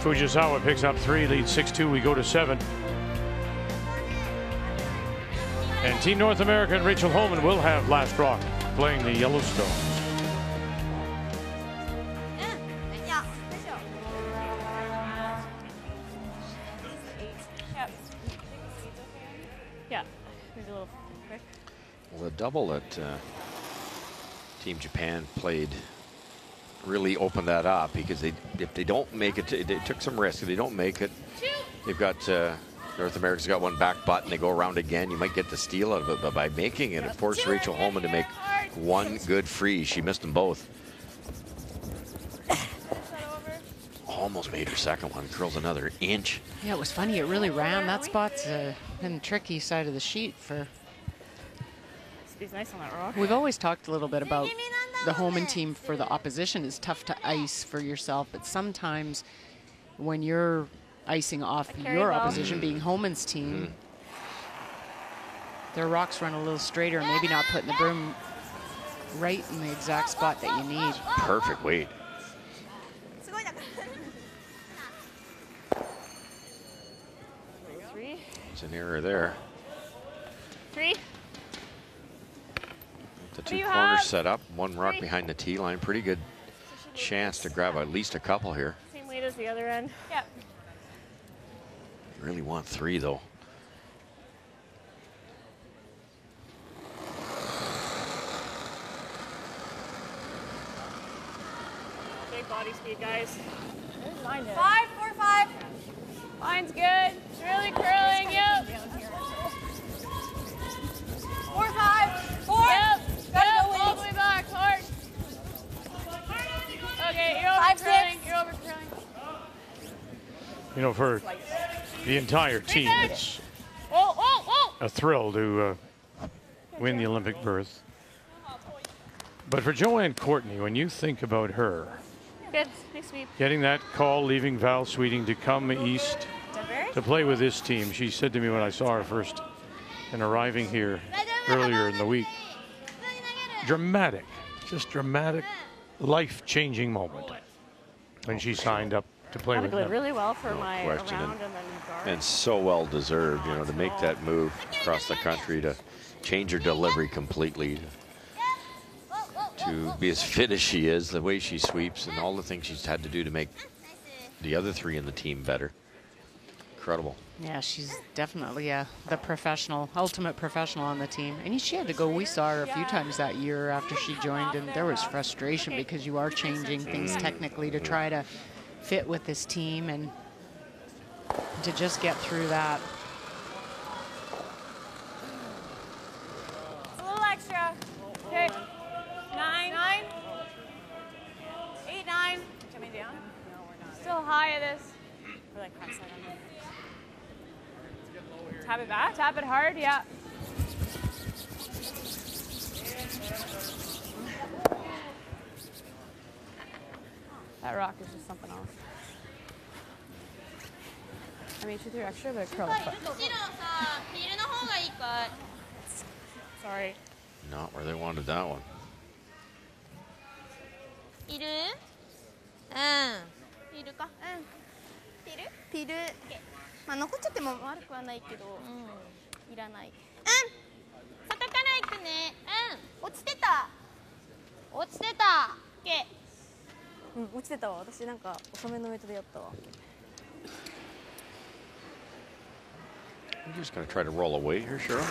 Fujisawa picks up 3, leads 6-2. We go to 7. And Team North America and Rachel Homan will have last rock playing the Yellowstone. Yeah, maybe a little quick. Well, the double that Team Japan played really opened that up, because if they don't make it, they took some risk. If they don't make it, they've got North America's got one back butt and they go around again. You might get the steal out of it, but by making it, it forced Rachel Homan to make 1 good free. She missed them both. Almost made her second one. Curls another inch. Yeah, it was funny. It really ran. That spot's been tricky side of the sheet for. He's nice on that rock. We've always talked a little bit about the Homan team for the opposition is tough to ice for yourself, but sometimes when you're icing off your opposition, being Homan's team, their rocks run a little straighter, maybe not putting the broom right in the exact spot that you need. Perfect weight. Three. It's an error there. Three. The do two you corners have? set up, one rock behind the tee line. Pretty good chance to grab at least a couple here. Same weight as the other end. Yep. You really want 3 though. Big body speed, guys. Where's mine at? 5, 4, 5. Line's good. It's really curling. Yep. 4, 5. 4. Yep. Gotta Yep. go with All the way back. Hard. Okay, you're over 5, curling. 6. You're over curling. You know, for the entire team, it's Oh, oh, oh. a thrill to win the Olympic berth. But for Joanne Courtney, when you think about her, Good. Nice sweep. getting that call, leaving Val Sweeting to come east to play with this team, she said to me when I saw her first and arriving here earlier in the week, dramatic, just dramatic, life-changing moment when she signed up to play with them. Really well for my question. around and then guard. And so well deserved, you know, to make that move across the country, to change her delivery completely, to be as fit as she is, the way she sweeps, and all the things she's had to do to make the other 3 in the team better. Incredible. Yeah, she's definitely the professional, ultimate professional on the team. And she had to go. We saw her a few times that year after she joined, and there was frustration because you are changing things technically to try to fit with this team and to just get through that. A little extra. Okay. 9. 8, 9. Coming down? No, we're not. Still high at this. We're like half side on. Tap it back. Tap it hard. Yeah. That rock is just something else. I mean, she threw extra, but curl it. Sorry. Not where they wanted that one. いる？いるか？ピル？まあ残っちゃっても悪くはないけど、いらない。外から行くね。落ちてた。落ちてた。落ちてたわ。私なんか遅めのウェイトでやったわ。You're just going to try to roll away here, Cheryl? I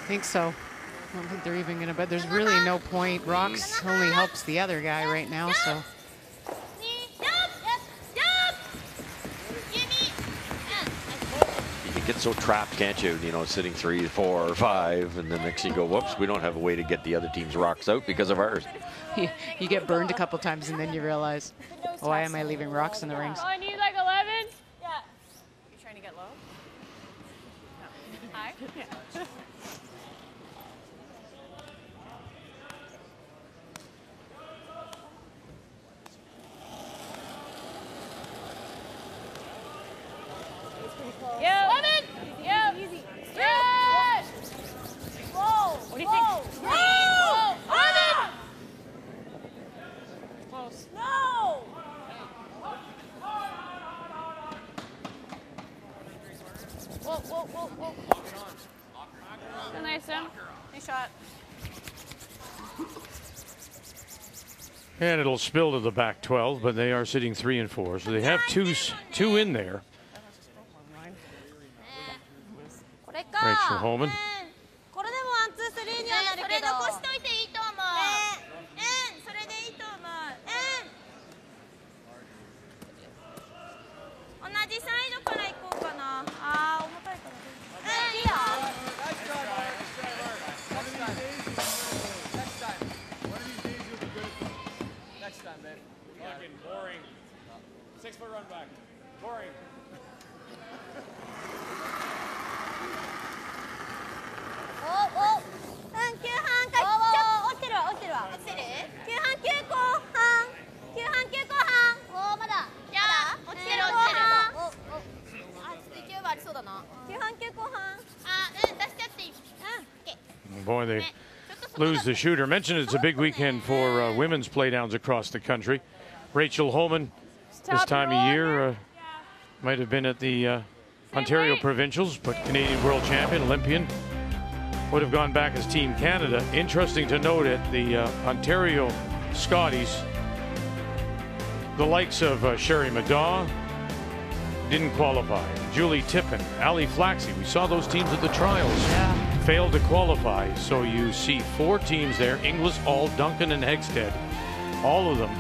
think so. I don't think they're even going to, but there's really no point. Rocks only helps the other guy right now, so. You can get so trapped, can't you? You know, sitting 3, 4, 5, and then next you go, whoops, we don't have a way to get the other team's rocks out because of ours. You get burned a couple times and then you realize, why am I leaving rocks in the rings? Oh, I need like 11. Yeah. You trying to get low? No. High? Yeah. Yeah. 11. Yeah. Easy. Yes. Whoa. What do you think? Whoa. 11. Close. No. Whoa. Nice, Sam. Nice shot. And it'll spill to the back 12, but they are sitting 3 and 4, so they have two in there. Rachel Homan. これでも1、2、3にはなるけど。それ残しといていいと思う。それでいいと思う。同じサイドから行こうかな。あー、重たいから。いいよ。Next time, babe. Fucking boring. 6-foot run back. Boring. 急半か。ちょっと落ちてるわ。落ちてる。急半急後半。急半急後半。まだ。じゃあ落ちてる。あ、ちょっと勢いはありそうだな。急半急後半。出しちゃっていい。Boy, lose the shooter. Mentioned it's a big weekend for women's playdowns across the country. Rachel Homan, this time of year, might have been at the Ontario Provincials, but Canadian World Champion, Olympian, would have gone back as Team Canada. Interesting to note at the Ontario Scotties, the likes of Sherry Madaw didn't qualify. Julie Tippin, Ali Flaxey, we saw those teams at the trials. Failed to qualify. So you see 4 teams there, Inglis, All, Duncan, and Hegstead. All of them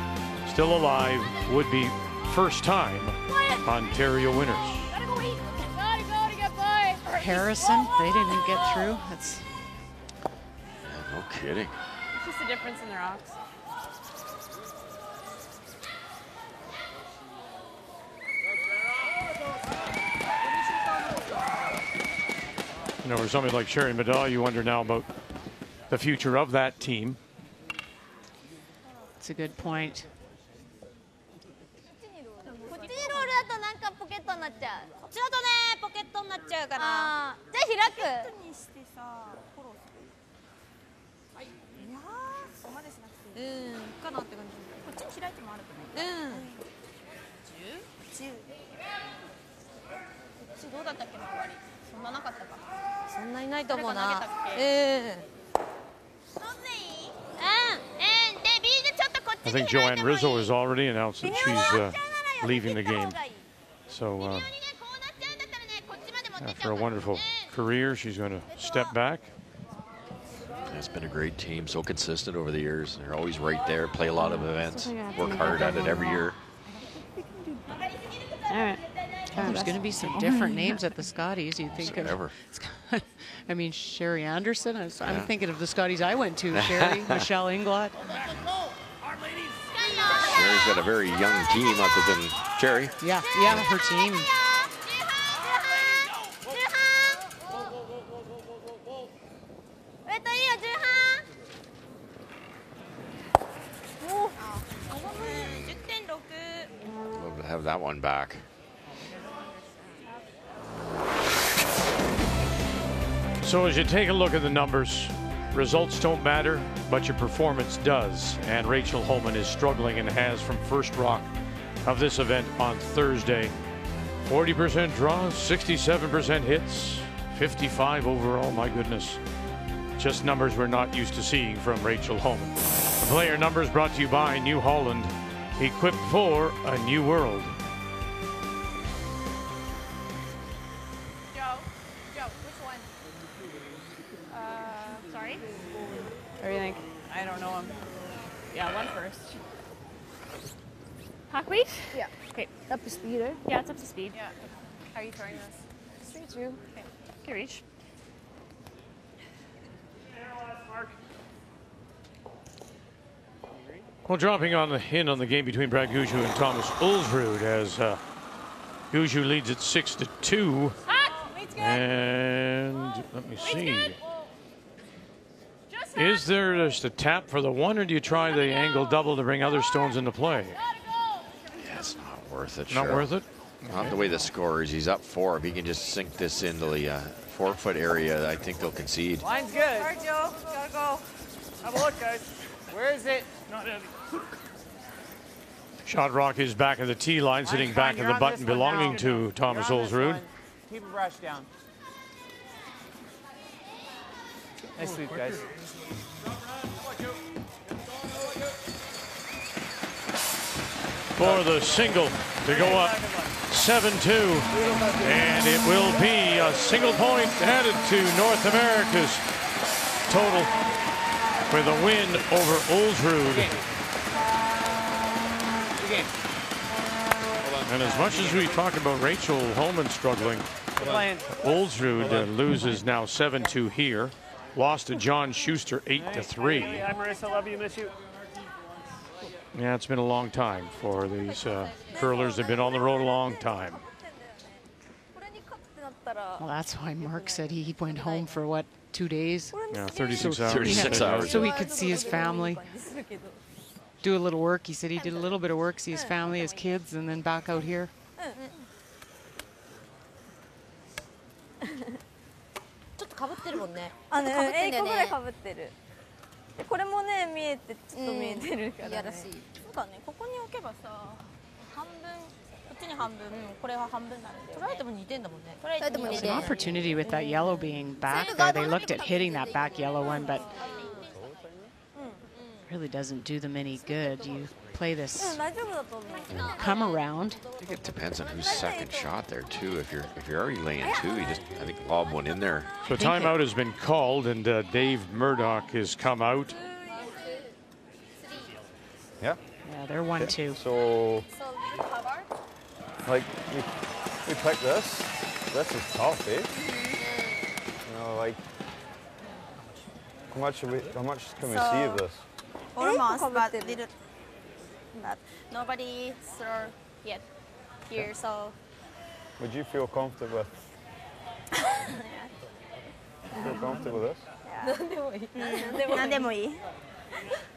still alive, would be first time Ontario winners. Harrison, they didn't get through. That's no kidding. It's just a difference in the rocks. You know, for somebody like Sherry Madaw, you wonder now about the future of that team. It's a good point. こっちにロールだとなんかポケットになっちゃう。こっちだとねポケットになっちゃうから。じゃあ開く。ポケットにしてさ、フォローする。はい。いやー、そこまでしなくていい。かなって感じ。こっちに開いてもあるかな。10。10。こっちどうだったっけな、終わり。そんななかったか。そんなにないと思うな。I think Joanne Rizzo has already announced that she's leaving the game. So after a wonderful career, she's going to step back. It's been a great team, so consistent over the years. They're always right there, play a lot of events, work hard at it every year. All right. There's going to be some different names at the Scotties. You think of, I mean, Sherry Anderson. I'm thinking of the Scotties I went to. Sherry, Michelle Inglot. Sherry's got a very young team other than Sherry. Yeah, her team. Love to have that one back. So as you take a look at the numbers, results don't matter, but your performance does. And Rachel Homan is struggling and has from first rock of this event on Thursday. 40% draws, 67% hits, 55 overall. My goodness. Just numbers we're not used to seeing from Rachel Homan. The player numbers brought to you by New Holland, equipped for a new world. What do you think? I don't know him. Yeah, one first. Hawkweed? Yeah. Okay. Up to speed, eh? Yeah, it's up to speed. Yeah. How are you throwing this? Straight through. Okay. Okay, reach. Well, dropping on the in on the game between Brad Gushue and Thomas Ulsrud as Gushue leads it 6-2. And let me see. Is there just a tap for the one, or do you try the angle double to bring other stones into play? Yeah, it's not worth it. Not worth it? Not the way the score is. He's up 4. If he can just sink this into the 4-foot area, I think they'll concede. Line's good. All right, Joe. Gotta go. Have a look, guys. Where is it? Not heavy. Shot rock is back at the tee line, sitting back of the button belonging to Thomas Ulsrud. Keep a brush down. Nice sweep, guys. For the single to go up 7-2, and it will be a single point added to North America's total with a win over Ulsrud. And as much as we talk about Rachel Homan struggling, Ulsrud loses now 7-2 here. Lost to John Schuster 8-3. Hi, Marissa. Love you. Miss you. Yeah, it's been a long time for these curlers. They've been on the road a long time. Well, that's why Mark said he went home for what, 2 days? Yeah, 36 hours. 36 hours. So he could see his family. Do a little work. He said he did a little bit of work, see his family, his kids, and then back out here. これもね見えてちょっと見えてるからね。いやらしい。そうだね。ここに置けばさ、半分こっちに半分、これは半分なんで。取られても2点だもんね。取られても2 There's 点。 an opportunity with that yellow being back there. They looked at hitting that back yellow one, but really doesn't do them any good. You play this come around. I think it depends on whose second shot there too. If you're already laying two, you just I think lob one in there. So timeout has been called, and Dave Murdoch has come out. Yeah, they're 1-2. So, like we pick this. This is tough, eh? You know, like how much can we see of this? Almost, but nobody throw yet here, so. Would you feel comfortable with? Feel comfortable with this? Yeah.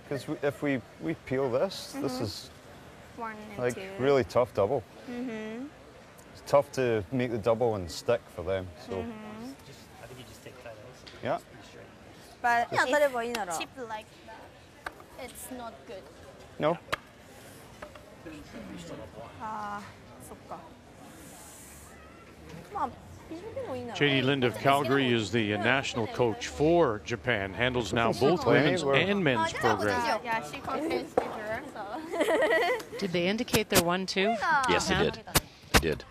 Because if we peel this, this is 1 and like 2. really tough double. It's tough to make the double and stick for them. So I think you just take tight ace. yeah. But if chip like that, it's not good. No. JD Lind of Calgary is the national coach for Japan, handles now both women's and men's programs. Yeah, she confused her, so. Did they indicate they're 1-2? Yes, they did. They did.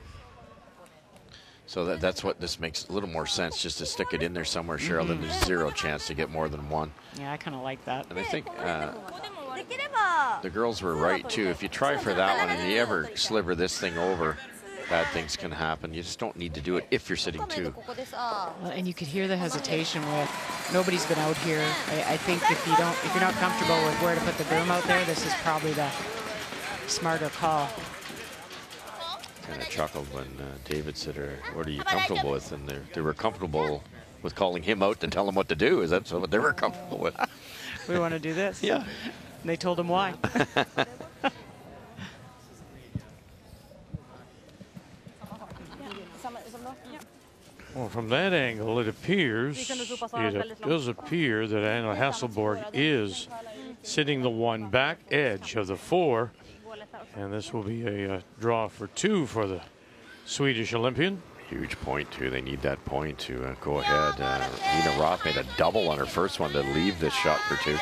So that's what this makes a little more sense, just to stick it in there somewhere, Cheryl. Then there's zero chance to get more than one. Yeah, I kind of like that. And I think the girls were right too. If you try for that one and you ever sliver this thing over, bad things can happen. You just don't need to do it if you're sitting two. Well, and you could hear the hesitation with nobody's been out here. I think if you're not comfortable with where to put the broom out there, this is probably the smarter call. Kind of chuckled when David said, "What are you comfortable with?" And they were comfortable with calling him out to tell him what to do. Is that what they were comfortable with? We want to do this. Yeah. And they told him why. Well, from that angle, it does appear that Anna Hasselborg is sitting the one back edge of the 4. And this will be a draw for 2 for the Swedish Olympian. Huge point, too. They need that point to go ahead. Nina Roth made a double on her first one to leave this shot for 2.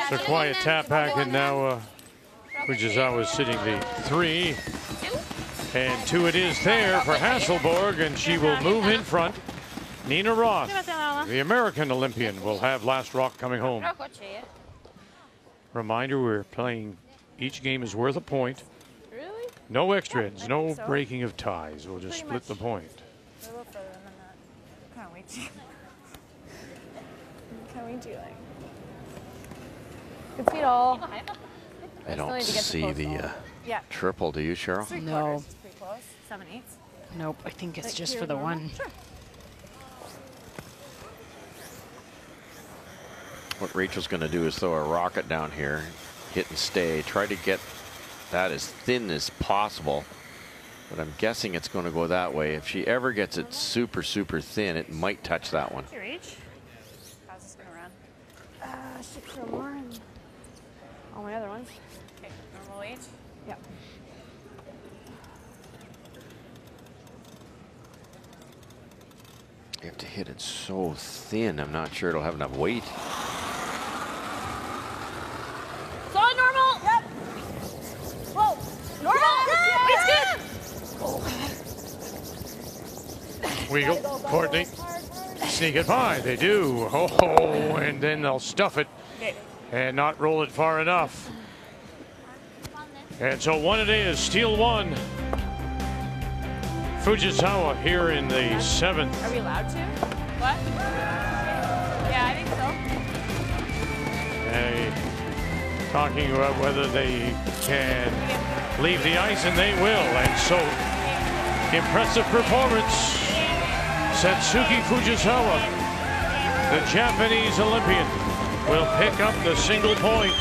It's a quiet tap back, and now Fujisawa is sitting the 3. And 2 it is there for Hasselborg, and she will move in front. Nina Roth, the American Olympian, will have last rock coming home. Reminder, we're playing, each game is worth a point. No extra ends, no breaking of ties. We'll just split the point. Can't wait to. Can we do like? Good feet all. I don't see the triple, do you, Cheryl? No. 7/8. Nope, I think it's just for the 1. Sure. What Rachel's going to do is throw a rocket down here, hit and stay, try to get that as thin as possible. But I'm guessing it's going to go that way. If she ever gets it super, super thin, it might touch that one. Reach. How's this going to run? 6 or more. And all my other ones. Okay, normal weight. Yep. You have to hit it so thin. I'm not sure it'll have enough weight. So normal. Yep. Whoa. Normal. It's good. Weagle, Courtney, sneak it by. They do. Oh, and then they'll stuff it and not roll it far enough. And so 1 it is, steal 1. Fujisawa here in the 7th. Are we allowed to? What? Yeah, I think so. Talking about whether they can leave the ice, and they will. And so, impressive performance. Satsuki Fujisawa, the Japanese Olympian, will pick up the single point.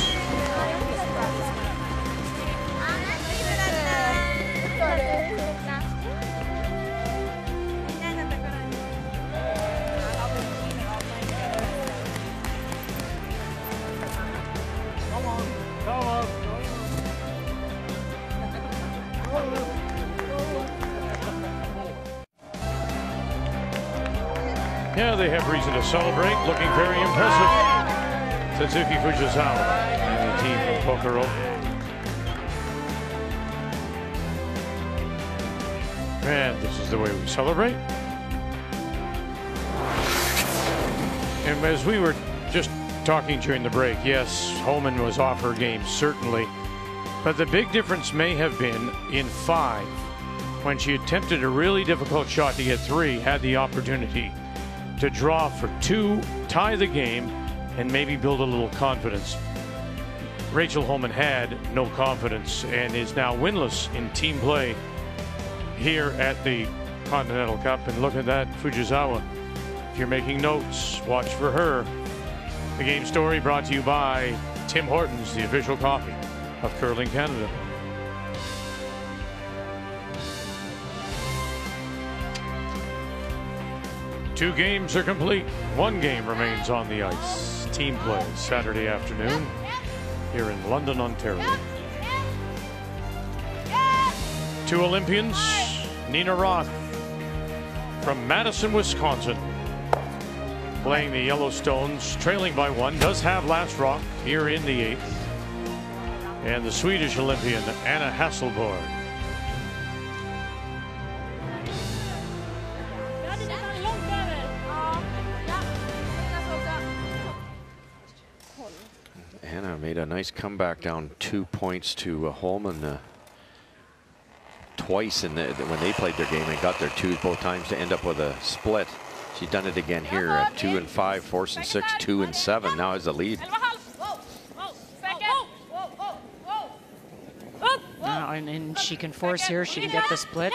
Yeah, they have reason to celebrate. Looking very impressive. Satsuki Fujisawa and the team from Kokoro. And this is the way we celebrate. And as we were just talking during the break, yes, Homan was off her game, certainly. But the big difference may have been in 5, when she attempted a really difficult shot to get 3, had the opportunity to draw for 2, tie the game, and maybe build a little confidence. Rachel Homan had no confidence and is now winless in team play here at the Continental Cup. And look at that, Fujisawa. If you're making notes, watch for her. The game story brought to you by Tim Hortons, the official coffee of Curling Canada. Two games are complete. One game remains on the ice. Team play Saturday afternoon here in London, Ontario. 2 Olympians. Nina Roth from Madison, Wisconsin, playing the Yellowstones, trailing by 1. Does have last rock here in the 8th. And the Swedish Olympian Anna Hasselborg. Anna made a nice comeback down 2 points to Homan twice when they played their game and got their 2 both times to end up with a split. She's done it again here at 2 and 5, 4 and 6, 2 and 7. Now has the lead. And she can force here. She can get the split.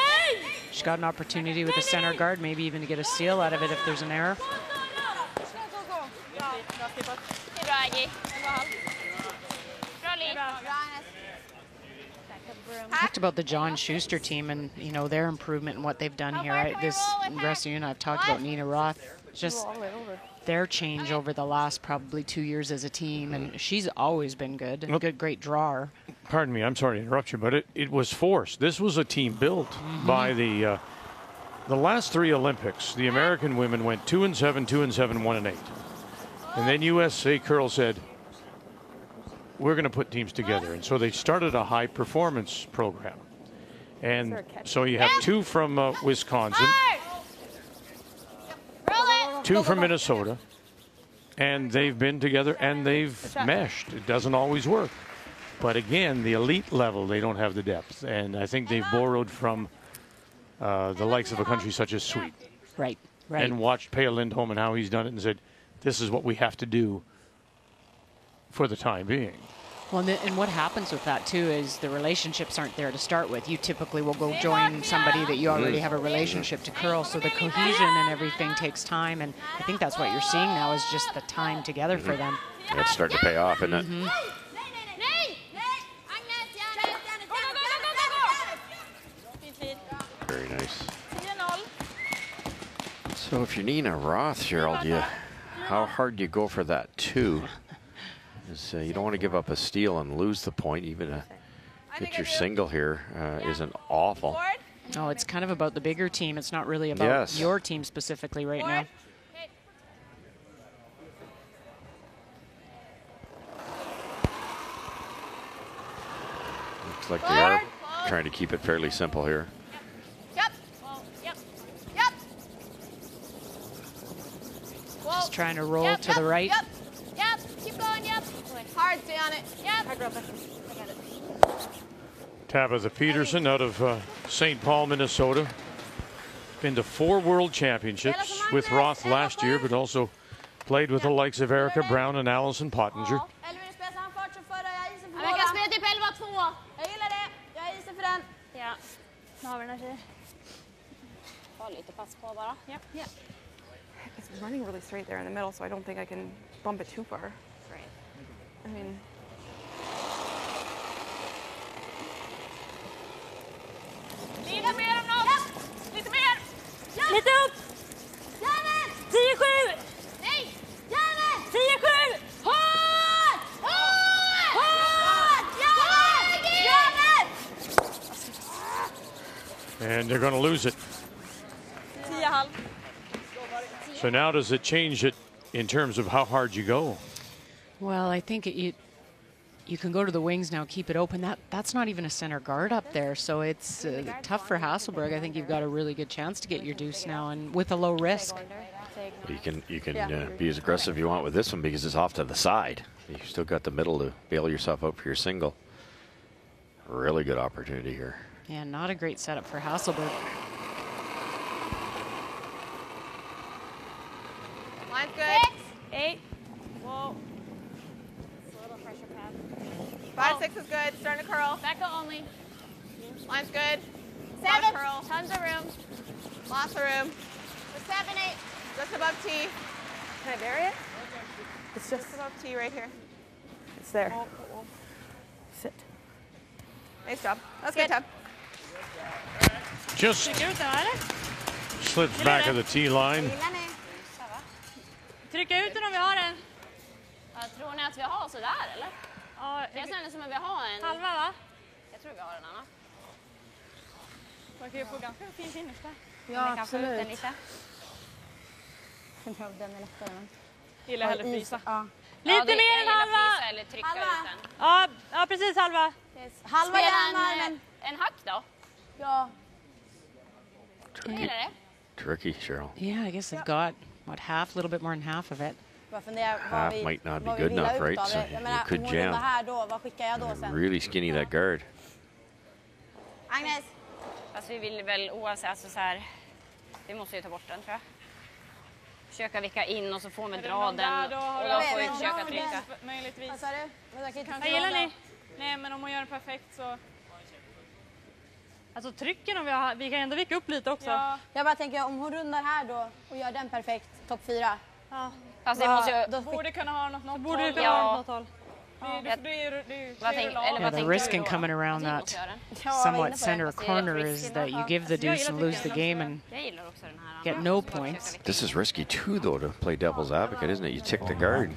She's got an opportunity with the center guard, maybe even to get a steal out of it if there's an error. Talked about the John Schuster team and, you know, their improvement and what they've done here. This rest of you and I've talked about Nina Roth, just their change over the last probably 2 years as a team, and she's always been good, a good, great drawer. Pardon me, I'm sorry to interrupt you, but it was forced. This was a team built by the last 3 Olympics. The American women went 2 and 7, 2 and 7, 1 and 8. And then USA Curl said, we're going to put teams together. And so they started a high performance program. And so you have 2 from Wisconsin, 2 from Minnesota, and they've been together and they've meshed. It doesn't always work. But again, the elite level, they don't have the depth. And I think they've borrowed from the likes of a country such as Sweden. Right. And watched Pia Lindholm and how he's done it and said, this is what we have to do for the time being. Well, and what happens with that, too, is the relationships aren't there to start with. You typically will go join somebody that you already have a relationship to curl, so the cohesion and everything takes time, and I think that's what you're seeing now is just the time together for them. Yeah, it's starting to pay off, isn't it? Very nice. So if you're Nina Roth, Gerald, how hard do you go for that 2? You don't want to give up a steal and lose the point. Even get your single here isn't awful. Oh, it's kind of about the bigger team. It's not really about your team specifically right now. Looks like they are trying to keep it fairly simple here. Just trying to roll to the right. Yep, keep going, yep. Hard, stay on it. Yep. Hard, I got it. Tabitha Peterson out of St. Paul, Minnesota. Been to 4 World Championships with Roth last year, but also played with the likes of Erica Brown and Allison Pottinger. Yep. Yeah. It's running really straight there in the middle, so I don't think I can bump it too far. Right. I mean. Lite mer om något! Lite mer! Lite upp! 10-7! Nej! 10-7! Hårt! Hårt! Hårt! And they're going to lose it. 10,5. So now does it change it in terms of how hard you go? Well, I think you can go to the wings now, keep it open. That's not even a center guard up there, so it's tough for Hasselberg. I think you've got a really good chance to get your deuce now, and with a low risk. You can be as aggressive you want with this one because it's off to the side. You've still got the middle to bail yourself out for your single. Really good opportunity here. Yeah, not a great setup for Hasselberg. Line's good. 8. Whoa. It's a little pressure pad. 5-6 is good. Starting to curl. Back up only. Line's good. 7. Curl. Tons of room. Lots of room. 7-8. Just above T. Can I bury it? It's just above T right here. It's there. Sit. Nice job. That's good, Tab. Just slips back of the tee line. Trycka ut den om vi har den. Tror ni att vi har sådär eller? Ja, det känns som att vi har en. Halva va? Jag tror vi har en annan. Man kan ju få ganska fin finish där. Ja, absolut. Den behövde den lättare. Gillar hellre frysa. Ja. Lite mer än halva. Eller trycka ut den. Ja, precis halva. Halva järnarmen. En hack då? Ja. Tricky, Cheryl. Yeah, I guess they've got, what, half, a little bit more than half of it. Half might not be good enough, right? So you could jam. Really skinny that guard. Agnes. Fast vi vill väl oavsett så här. Vi måste ju ta bort den tror jag. Försöka vicka in och så får man dra den och då får vi försöka trycka. Möjligtvis. Vad gillar ni? Nej, men om hon gör den perfekt så... Alltså trycken om vi kan ändå vicka upp lite också. Ja. Jag bara tänker om hon rundar här då och gör den perfekt, topp 4. Ja. Fast det måste ju... Borde kunna ha något håll. Borde kunna ha något håll. Yeah, the risk in coming around that somewhat center corner is that you give the deuce and lose the game and get no points. This is risky too, though, to play devil's advocate, isn't it? You tick the guard,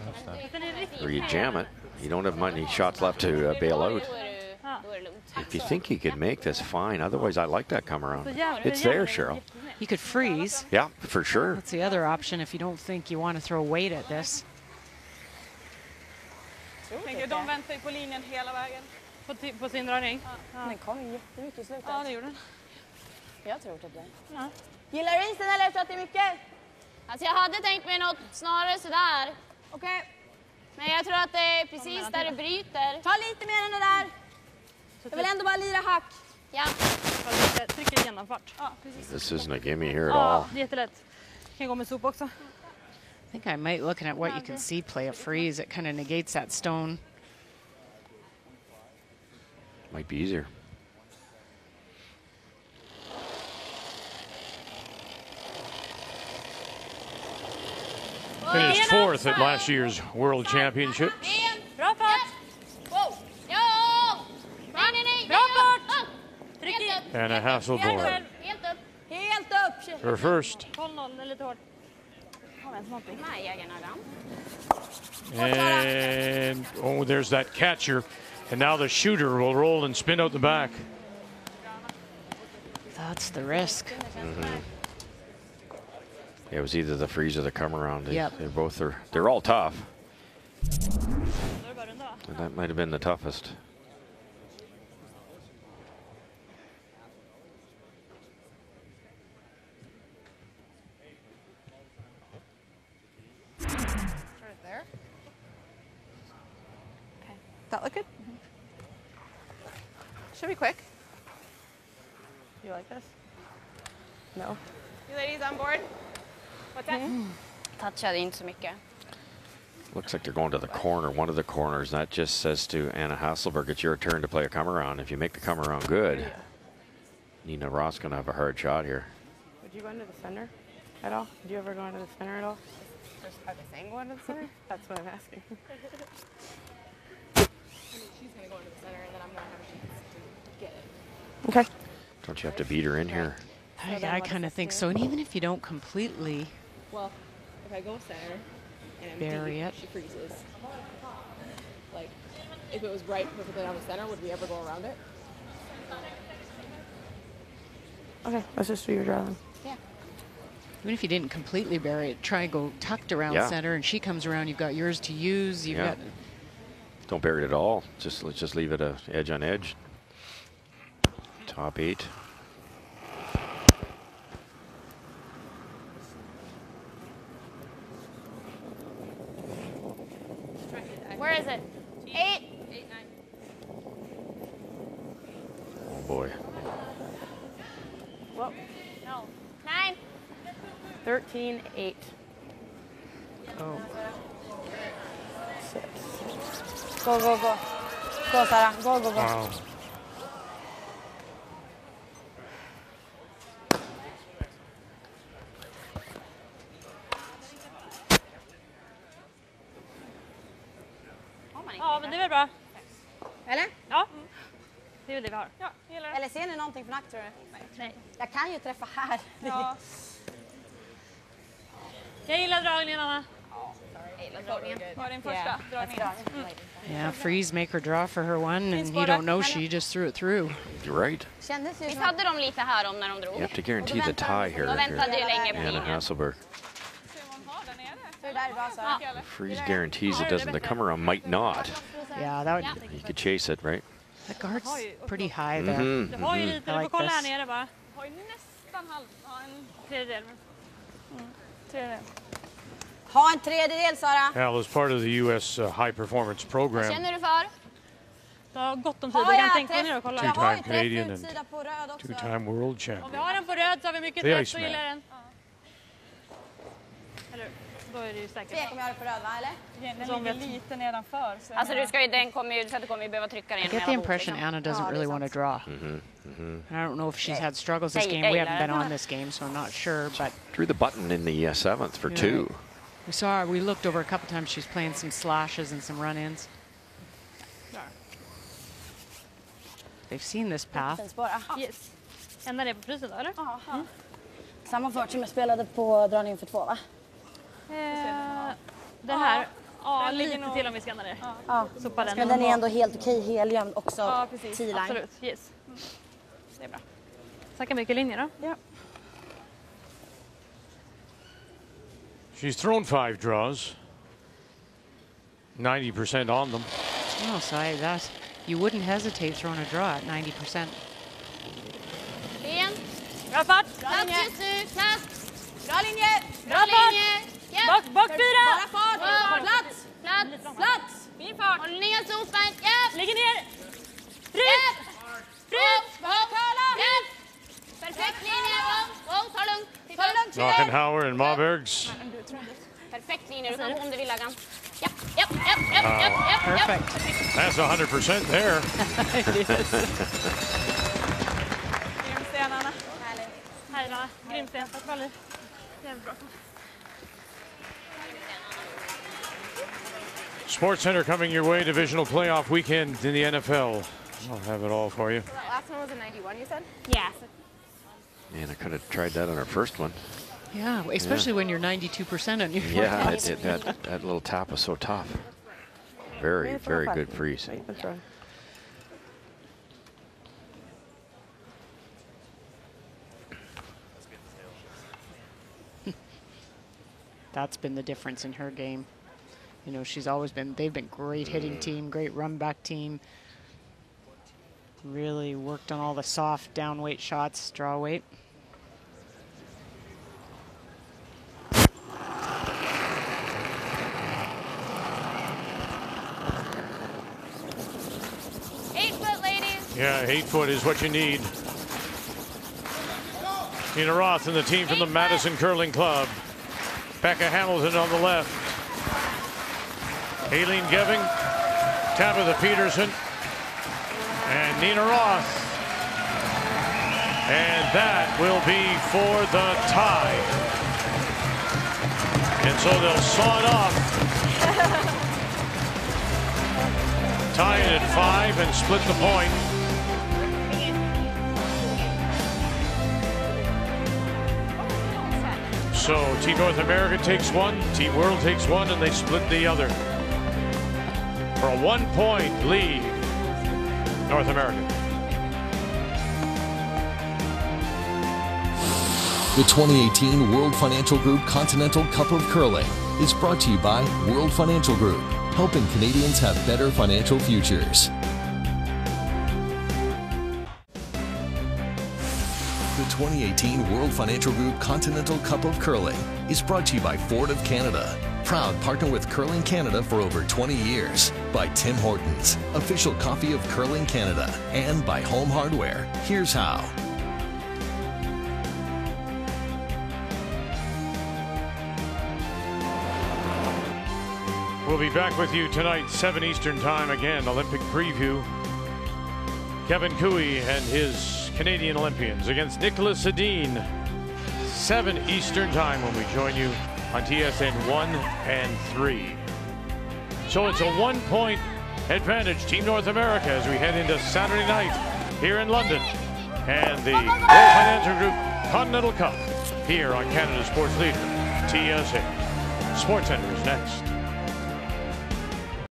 or you jam it. You don't have many shots left to bail out. If you think you could make this, fine. Otherwise, I like that come around. It's there, Cheryl. You could freeze. Yeah, for sure. That's the other option if you don't think you want to throw weight at this. De väntar ju på linjen hela vägen på sin dragning. Den kom ju jättemycket i slutet. Ja, det gjorde den. Jag tror typ det. Ja. Gillar du isen eller tror att det är mycket? Alltså jag hade tänkt mig något snarare sådär. Okej. Men jag tror att det är precis där det bryter. Ta lite mer än det där. Jag vill ändå bara lira hack. Ja. Trycker igenom fart. Ja, precis. This isn't a gimme here at all. Det är jättelätt. Kan gå med sop också. I think I might, looking at what you can see, play a freeze. It kind of negates that stone. Might be easier. Finished fourth at last year's World Championships. Bra fart! Wow! Ja! Nej! Bra fart! And a Hasselborg. Helt upp! Her first. 12-0, det är lite hårt. And oh, there's that catcher. And now the shooter will roll and spin out the back. That's the risk. Yeah, it was either the freeze or the come around. Yep. They're all tough. And that might have been the toughest. Right there. Okay. That look good? Should be quick. You like this? No. You ladies on board? What's that? Touchade inte så mycket. Looks like they're going to the corner, one of the corners. That just says to Anna Hasselberg, it's your turn to play a come around. If you make the come around good, Nina Ross going to have a hard shot here. Good Did you go into the center at all? Did you ever go into the center at all? Are they saying go into the center? That's what I'm asking. She's going to go into the center, and then I'm going to have a chance to get it. Okay. Don't you have to beat her in here? I kind of think so. And even if you don't completely Well, if I go center and I'm bury deep, it. she freezes. Like, if it was right perfectly down the center, would we ever go around it? Okay, let's just do your draw then. Yeah. Even if you didn't completely bury it, try and go tucked around center, and she comes around. You've got yours to use. You've got. Don't bury it at all. Let's just leave it a edge on edge. Top 8. Where is it? 8. 8, 9. Oh boy. Whoa. No. 9. 13-8. Oh. 6. Go, go, go. Go, Sarah. Go, go, go. Wow. Ja, men det är väl bra. Eller? Ja. Det är väl det vi har. Ja, jag gillar det. Eller ser ni någonting från nack, tror du? Nej. Jag kan ju träffa här. Ja. Jag gillar dragningen, Anna. Jag gillar dragningen. Var din första Yeah, dragning? Yeah, freeze, make her draw for her one, and you don't know, she just threw it through. You're right. Visst hade de lite här om när de drog? You have to guarantee the tie here. De väntade ju länge på Anna linjen. Hasselberg. Så det där är bra, Sara. Freeze guarantees it doesn't. The come around might not. Yeah, that would. You could chase it, right? The guard's pretty high there. Mhm, Du har ju mhm. lite, I du får like kolla här this. nere bara. Du har ju nästan en Tredjedel. tredjedel. Ha en tredjedel, Sara. Hal is part of the U.S. High Performance Program. Känner du för? Du har gott om tid. Har Du kan jag tänka dig ner och kolla. Two-time Canadian and Utsida på röd också. two-time world Om vi champion. har den på röd så har vi mycket Det är rätt, så Iceman. gillar jag den. Eller då är det ju säkert. Tvek om jag har det på röd, va? Eller? Den ligger lite nedanför. Så Alltså du ska ju, den kommer ju, så att du kommer ju behöva trycka den I genom get the hela bordet, impression liksom. Anna doesn't really want to draw. I don't know if she's had struggles this game. We haven't been on this game, so I'm not sure. But Threw the button in the 7th for 2. we looked over a couple times. She's playing some slashes and some run-ins. They've seen this path. Yes. Ända ner på priset då, eller? Ja. Samma fart som jag spelade på dragningen för 2, va? Den här. Ja, lite till om vi ska ända ner. Ja. Sopa den. Men den är ändå helt okej, helgömd också. Ja, precis. T-line. Absolut. Yes. Det är bra. Snacka mycket linjer då. Ja. She's thrown 5 draws. 90% on them. Oh, so you wouldn't hesitate throwing a draw at 90%. Igen. Bra fart. Plats just nu. Plats. Bra linje. Bra fart. Ja. Bak 4. Bara fart. Plats. Plats. Fin fart. Håll ner sopen. Ja. Ligger ner. Frys. Frys. Ja. Perfekt linje. Wow, ta det lugnt. Ta det lugnt. Lockenhauer and Marbergs. Perfekt linje. Du kan gå om du vill, Agam. Ja. Ja. Perfect. That's 100% there. It is. Grym sten, Anna. Hej, Anna. Grym sten. Tack för det. Jävligt bra. Sports Center coming your way. Divisional playoff weekend in the NFL. I'll have it all for you. That last one was a 91, you said? Yes. Man, I could have tried that on our first one. Yeah, especially when you're 92% on your Yeah, that little tap was so tough. Very, very good freeze. That's been the difference in her game. You know, they've been great hitting team, great run back team. Really worked on all the soft down weight shots, draw weight. Yeah, 8 foot is what you need. Tina Roth and the team from the Madison Curling Club. Becca Hamilton on the left. Aileen Geving, Tabitha Peterson, and Nina Roth. And that will be for the tie. And so they'll saw it off. Tie it at 5 and split the point. So Team North America takes one, Team World takes one, and they split the other. For a 1-point lead, North America. The 2018 World Financial Group Continental Cup of Curling is brought to you by World Financial Group, helping Canadians have better financial futures. The 2018 World Financial Group Continental Cup of Curling is brought to you by Ford of Canada, proud partner with Curling Canada for over 20 years, by Tim Hortons, official coffee of Curling Canada, and by Home Hardware. Here's how. We'll be back with you tonight, 7 Eastern Time again, Olympic preview. Kevin Cooey and his Canadian Olympians against Nicholas Sedin, 7 Eastern Time when we join you on TSN 1 and 3. So it's a 1-point advantage, Team North America, as we head into Saturday night here in London. And the World Financial Group Continental Cup here on Canada's Sports Leader, TSN. SportsCenter is next.